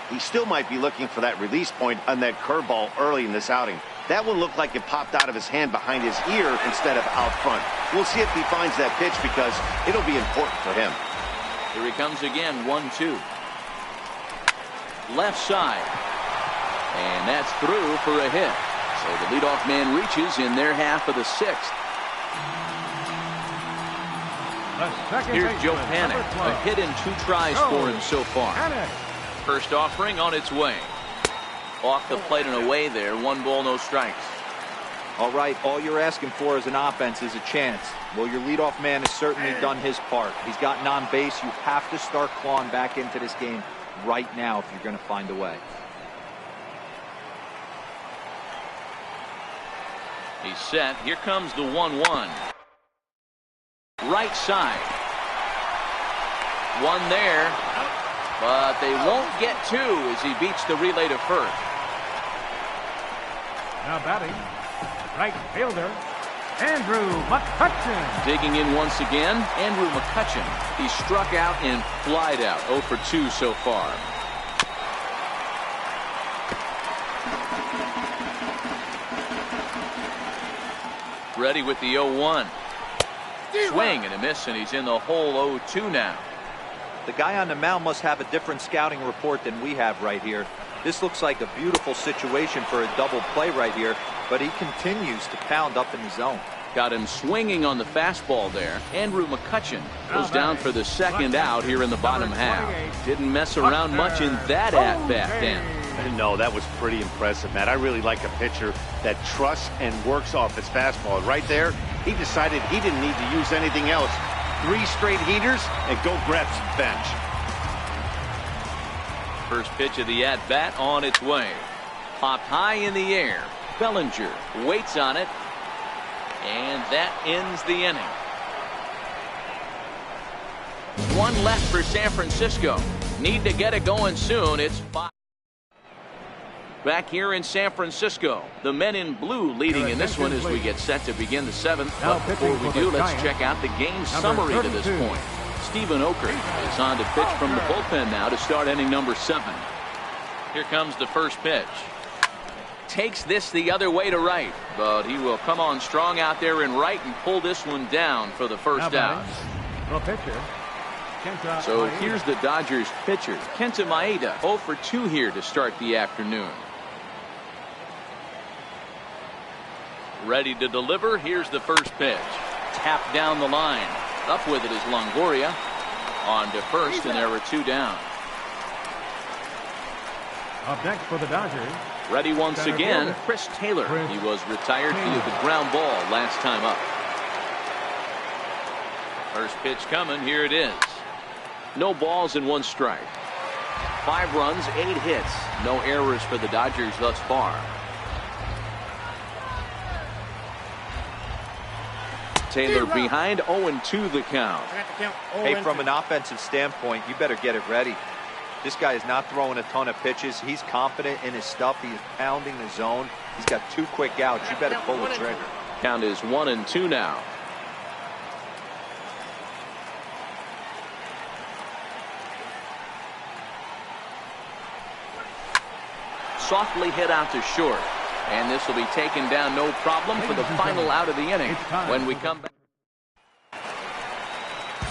He still might be looking for that release point on that curveball early in this outing. That one looked like it popped out of his hand behind his ear instead of out front. We'll see if he finds that pitch because it'll be important for him. Here he comes again, 1-2. Left side. And that's through for a hit. So the leadoff man reaches in their half of the 6th. Here's Joe Panik. A hit in 2 tries for him so far. First offering on its way. Off the plate and away there. 1 ball, no strikes. All right, all you're asking for as an offense is a chance. Well, your leadoff man has certainly done his part. He's gotten on base. You have to start clawing back into this game right now if you're going to find a way. He's set. Here comes the 1-1. Right side. One there. But they won't get 2 as he beats the relay to first. Now batting, right fielder, Andrew McCutchen. Digging in once again, Andrew McCutchen. He struck out and flied out. 0 for 2 so far. Ready with the 0-1. Swing and a miss, and he's in the hole. 0-2 now. The guy on the mound must have a different scouting report than we have right here. This looks like a beautiful situation for a double play right here, but he continues to pound up in the zone. Got him swinging on the fastball there. Andrew McCutchen goes down for the 2nd out here in the bottom half. Didn't mess around much in that at-bat, Dan. No, that was pretty impressive, Matt. I really like a pitcher that trusts and works off his fastball. Right there, he decided he didn't need to use anything else. 3 straight heaters and go grab some bench. First pitch of the at-bat on its way. Popped high in the air. Bellinger waits on it. And that ends the inning. 1 left for San Francisco. Need to get it going soon. It's 5. Back here in San Francisco, the men in blue leading in this one as we get set to begin the 7th. But before we do, let's check out the game summary to this point. Stephen Oker is on to pitch from the bullpen now to start inning number 7. Here comes the first pitch. Takes this the other way to right, but he will come on strong out there in right and pull this one down for the first out. So here's the Dodgers pitcher, Kenta Maeda, 0 for 2 here to start the afternoon. Ready to deliver. Here's the first pitch. Tap down the line. Up with it is Longoria. On to first, and there were 2 down. Up next for the Dodgers. Ready once again, Chris Taylor. He was retired via the ground ball last time up. First pitch coming. Here it is. No balls and 1 strike. 5 runs, 8 hits. No errors for the Dodgers thus far. Taylor behind, 0-2 the count. Hey, from an offensive standpoint, you better get it ready. This guy is not throwing a ton of pitches. He's confident in his stuff. He is pounding the zone. He's got 2 quick outs. You better pull the trigger. Count is 1-2 now. Softly hit out to short. And this will be taken down no problem for the final out of the inning. When we come back.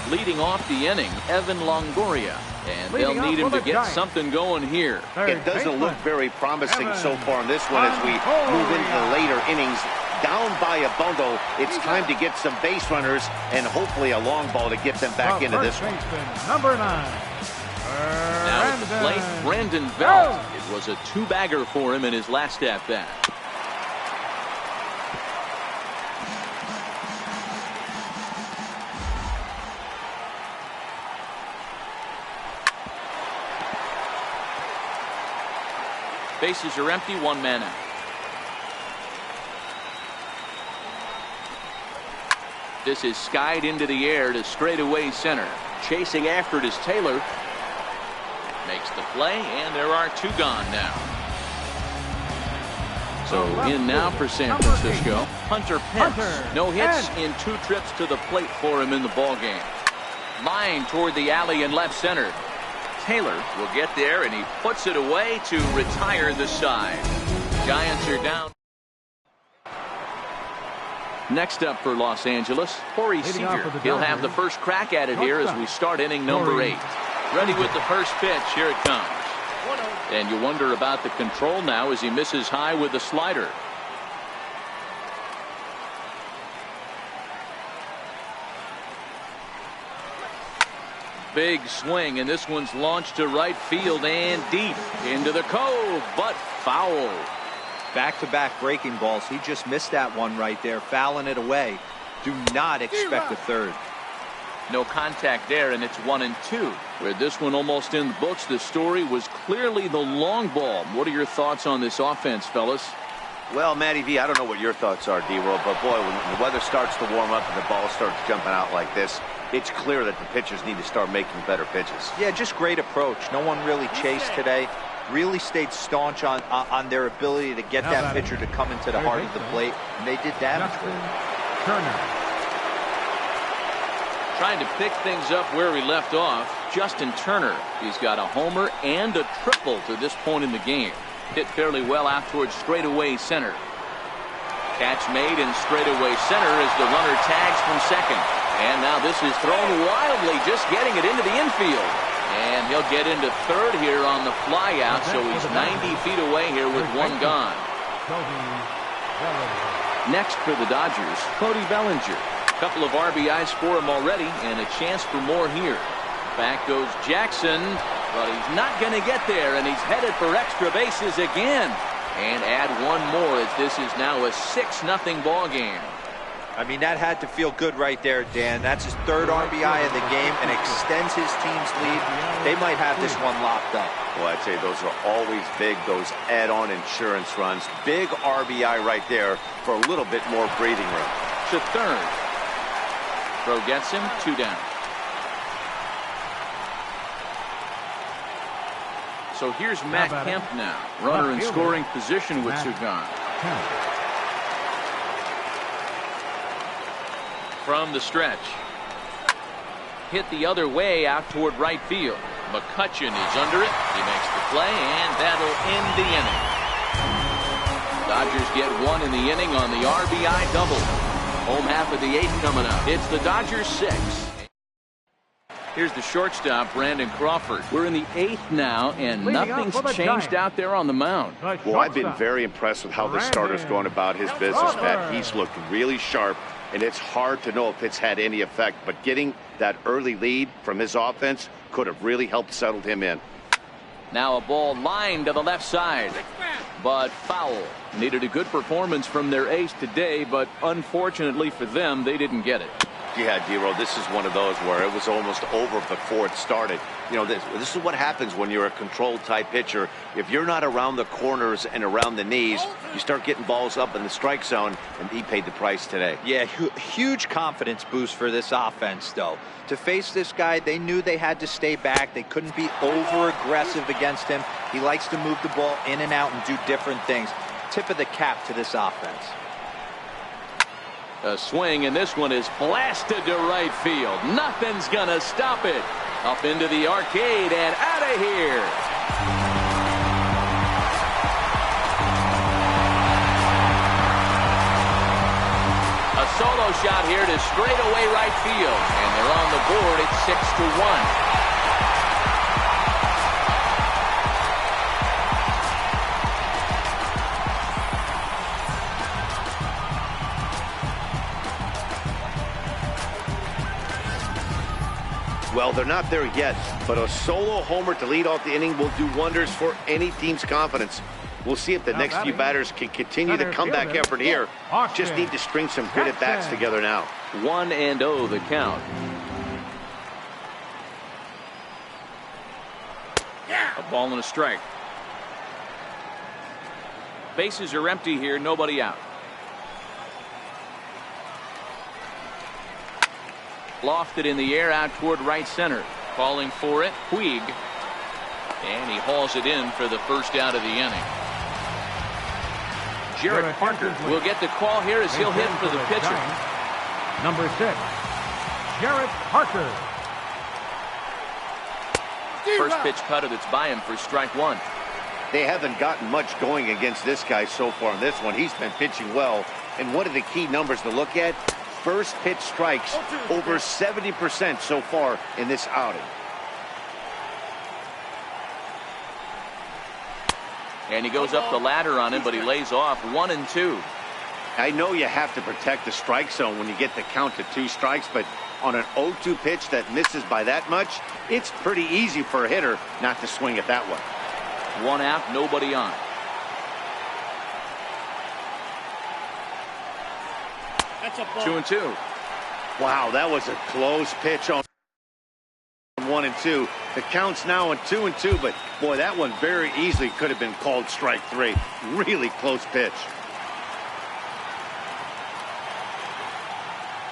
Leading off the inning, Evan Longoria. And they'll need him to get something going here. It doesn't look very promising so far in this one as we move into the later innings. Down by a bundle, it's time to get some base runners and hopefully a long ball to get them back into this one. Number 9. Now at the plate, Brandon Belt. It was a 2-bagger for him in his last at-bat. Bases are empty, 1 man out. This is skied into the air to straightaway center. Chasing after it is Taylor. Makes the play, and there are 2 gone now. So in now for San Francisco, Hunter Pence. No hits in 2 trips to the plate for him in the ballgame. Line toward the alley in left center. Taylor will get there, and he puts it away to retire the side. Giants are down. Next up for Los Angeles, Corey Seager. He'll have the first crack at it here as we start inning number 8. Ready with the first pitch. Here it comes. And you wonder about the control now as he misses high with the slider. Big swing, and this one's launched to right field and deep into the cove, but foul. Back-to-back breaking balls. He just missed that one right there, fouling it away. Do not expect a third. No contact there, and it's 1-2. With this one almost in the books, the story was clearly the long ball. What are your thoughts on this offense, fellas? Well, Matty V, I don't know what your thoughts are, D-Roll, but boy, when the weather starts to warm up and the ball starts jumping out like this, it's clear that the pitchers need to start making better pitches. Yeah, just great approach. No one really chased today. Really stayed staunch on their ability to get that pitcher to come into the heart of the plate, and they did damage with it. Turner. Trying to pick things up where he left off, Justin Turner. He's got a homer and a triple to this point in the game. Hit fairly well out towards straightaway center. Catch made in straightaway center as the runner tags from second. And now this is thrown wildly, just getting it into the infield. And he'll get into third here on the fly out, so he's 90 feet away here with 1 gone. Next for the Dodgers, Cody Bellinger. A couple of RBIs for him already, and a chance for more here. Back goes Jackson, but he's not going to get there, and he's headed for extra bases again. And add 1 more as this is now a 6-0 ball game. I mean, that had to feel good right there, Dan. That's his 3rd RBI of the game and extends his team's lead. They might have this one locked up. Well, I'd say those are always big, those add-on insurance runs. Big RBI right there for a little bit more breathing room. To third. Throw gets him, 2 down. So here's Matt Kemp now. Runner in scoring position with 2 gone. From the stretch. Hit the other way out toward right field. McCutchen is under it. He makes the play, and that'll end the inning. Dodgers get 1 in the inning on the RBI double. Home half of the 8th coming up. It's the Dodgers 6. Here's the shortstop, Brandon Crawford. We're in the 8th now, and nothing's changed out there on the mound. Well, I've been very impressed with how the starter's going about his business, Matt. He's looked really sharp, and it's hard to know if it's had any effect. But getting that early lead from his offense could have really helped settle him in. Now a ball lined to the left side, but foul. Needed a good performance from their ace today, but unfortunately for them, they didn't get it. Yeah, D-Roll, this is one of those where it was almost over before it started. You know, this is what happens when you're a control-type pitcher. If you're not around the corners and around the knees, you start getting balls up in the strike zone, and he paid the price today. Yeah, huge confidence boost for this offense, though. To face this guy, they knew they had to stay back. They couldn't be over-aggressive against him. He likes to move the ball in and out and do different things. Tip of the cap to this offense. A swing, and this one is blasted to right field. Nothing's gonna stop it. Up into the arcade and out of here. A solo shot here to straightaway right field, and they're on the board at 6-1. Well, they're not there yet, but a solo homer to lead off the inning will do wonders for any team's confidence. We'll see if the next few batters can continue the comeback effort here. Just need to string some good at-bats together now. 1-0 the count. A ball and a strike. Bases are empty here, nobody out. Lofted in the air out toward right center. Calling for it, Puig. And he hauls it in for the first out of the inning. Jared Parker will get the call here as he'll hit for the pitcher. Number 6, Jared Parker. First pitch cutter that's by him for strike one. They haven't gotten much going against this guy so far in this one. He's been pitching well. And one of the key numbers to look at, first pitch strikes, over 70% so far in this outing. And he goes up the ladder on him, but he lays off 1-2. I know you have to protect the strike zone when you get the count to 2 strikes, but on an 0-2 pitch that misses by that much, it's pretty easy for a hitter not to swing at that one. 1 out, nobody on. That's a ball. 2-2. Wow, that was a close pitch on 1-2. The count's now on 2-2, but boy, that one very easily could have been called strike 3. Really close pitch.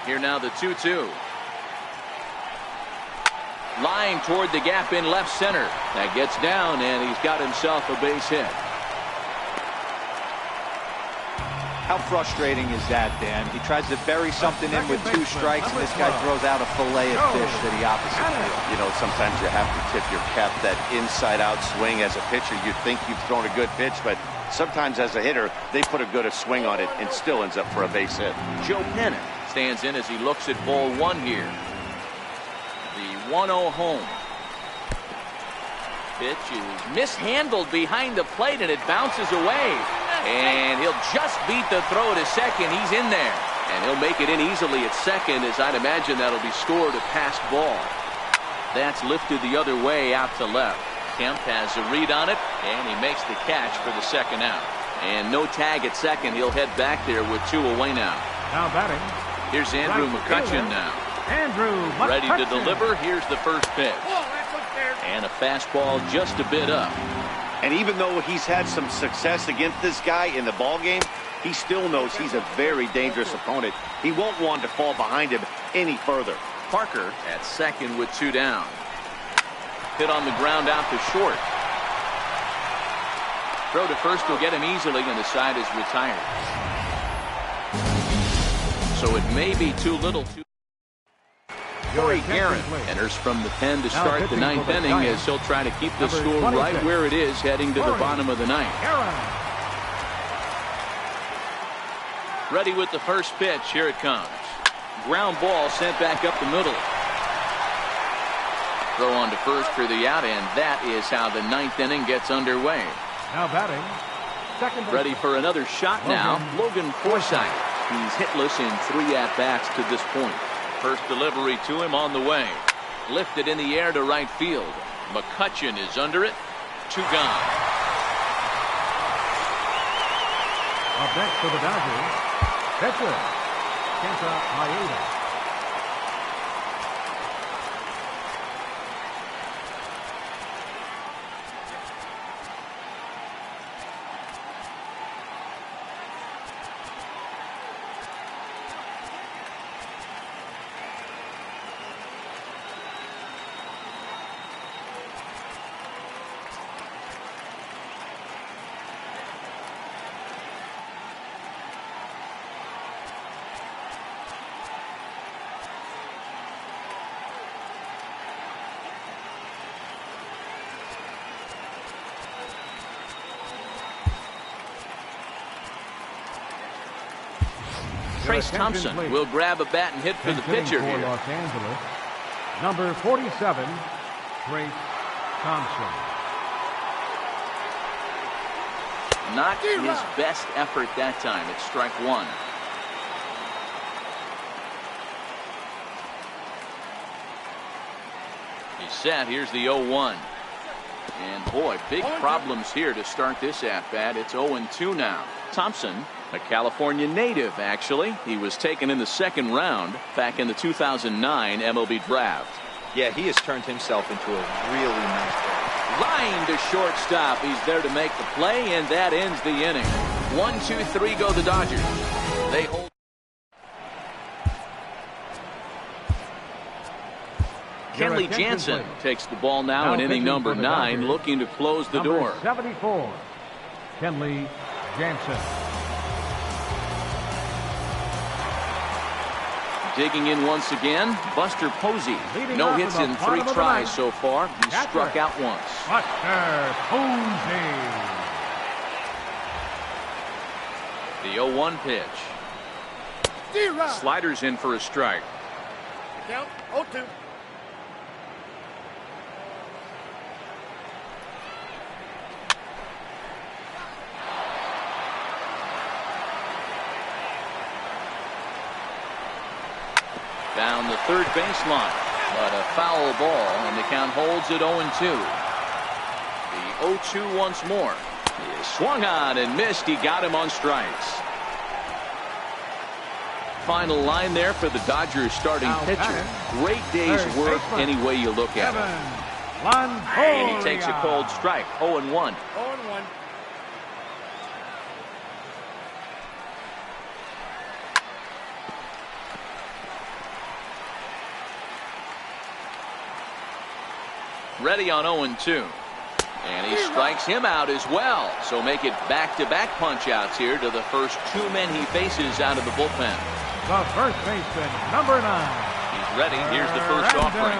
Here now the 2-2. Line toward the gap in left center. That gets down, and he's got himself a base hit. How frustrating is that, Dan? He tries to bury something in with 2 strikes, and this guy throws out a fillet of fish to the opposite field. You know, sometimes you have to tip your cap. That inside-out swing as a pitcher, you think you've thrown a good pitch, but sometimes as a hitter, they put a good swing on it and still ends up for a base hit. Joe Pennant stands in as he looks at ball 1 here. The 1-0 home. Pitch is mishandled behind the plate, and it bounces away. And he'll just beat the throw to second. He's in there. And he'll make it in easily at second, as I'd imagine that'll be scored a passed ball. That's lifted the other way out to left. Kemp has a read on it, and he makes the catch for the second out. And no tag at second. He'll head back there with 2 away now. Now batting. Here's Andrew McCutchen now. Andrew McCutchen. Ready to deliver. Here's the first pitch. And a fastball just a bit up. And even though he's had some success against this guy in the ball game, he still knows he's a very dangerous opponent. He won't want to fall behind him any further. Parker at second with 2 down. Hit on the ground out to short. Throw to first will get him easily, and the side is retired. So it may be too little. Corey Guerin enters from the pen to start the 9th inning, as he'll try to keep the score right where it is heading to the bottom of the 9th. Ready with the first pitch. Here it comes. Ground ball sent back up the middle. Throw on to first for the out, and that is how the 9th inning gets underway. Now batting. Second. Ready for another shot now. Logan Forsythe. He's hitless in 3 at-bats to this point. First delivery to him on the way. Lifted in the air to right field. McCutchen is under it. 2 gone. Up next for the Dodgers, pitcher Kenta Maeda. Trace Thompson will grab a bat and hit for the pitcher here. Los Angeles, number 47, Trace Thompson. Not his best effort that time. It's strike 1. He's set. Here's the 0-1. And boy, big problems here to start this at-bat. It's 0-2 now. Thompson, a California native, actually. He was taken in the 2nd round back in the 2009 MLB draft. Yeah, he has turned himself into a really nice player. Line to shortstop. He's there to make the play, and that ends the inning. 1, 2, 3 go the Dodgers. They hold. Kenley Jansen takes the ball now in inning number 9, looking to close the door. 74, Kenley Jansen. Digging in once again, Buster Posey. No hits in 3 tries so far. He struck out once. Buster Posey. The 0-1 pitch. Sliders in for a strike. Count 0-2. Down the third baseline, but a foul ball, and the count holds at 0-2. The 0-2 once more. He swung on and missed. He got him on strikes. Final line there for the Dodgers starting pitcher. Great day's work any way you look at it. And he takes a cold strike. 0-1. 0-1. Ready on 0-2. And he strikes him out as well. So make it back-to-back punch-outs here to the first 2 men he faces out of the bullpen. The first baseman, number 9. He's ready. Here's the first offering.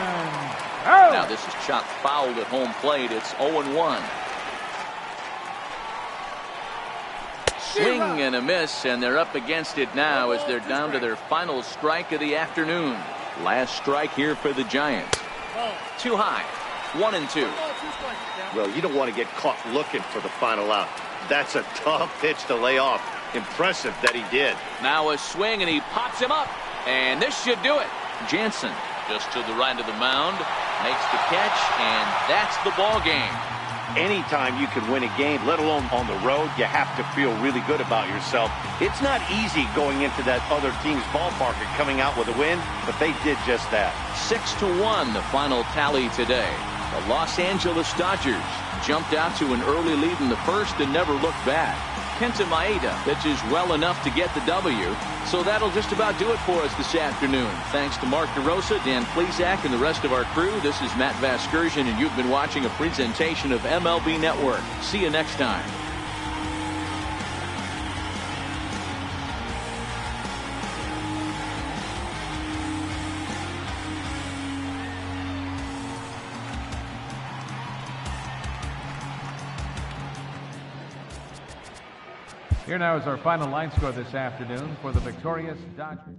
Now this is chopped foul at home plate. It's 0-1. Swing and a miss, and they're up against it now as they're down to their final strike of the afternoon. Last strike here for the Giants. Too high. 1-2. Well, you don't want to get caught looking for the final out. That's a tough pitch to lay off. Impressive that he did. Now a swing, and he pops him up. And this should do it. Jansen just to the right of the mound. Makes the catch, and that's the ball game. Anytime you can win a game, let alone on the road, you have to feel really good about yourself. It's not easy going into that other team's ballpark and coming out with a win, but they did just that. 6-1, the final tally today. The Los Angeles Dodgers jumped out to an early lead in the first and never looked back. Kenta Maeda pitches well enough to get the W. So that'll just about do it for us this afternoon. Thanks to Mark DeRosa, Dan Plesac, and the rest of our crew. This is Matt Vasgersian, and you've been watching a presentation of MLB Network. See you next time. Here now is our final line score this afternoon for the victorious Dodgers.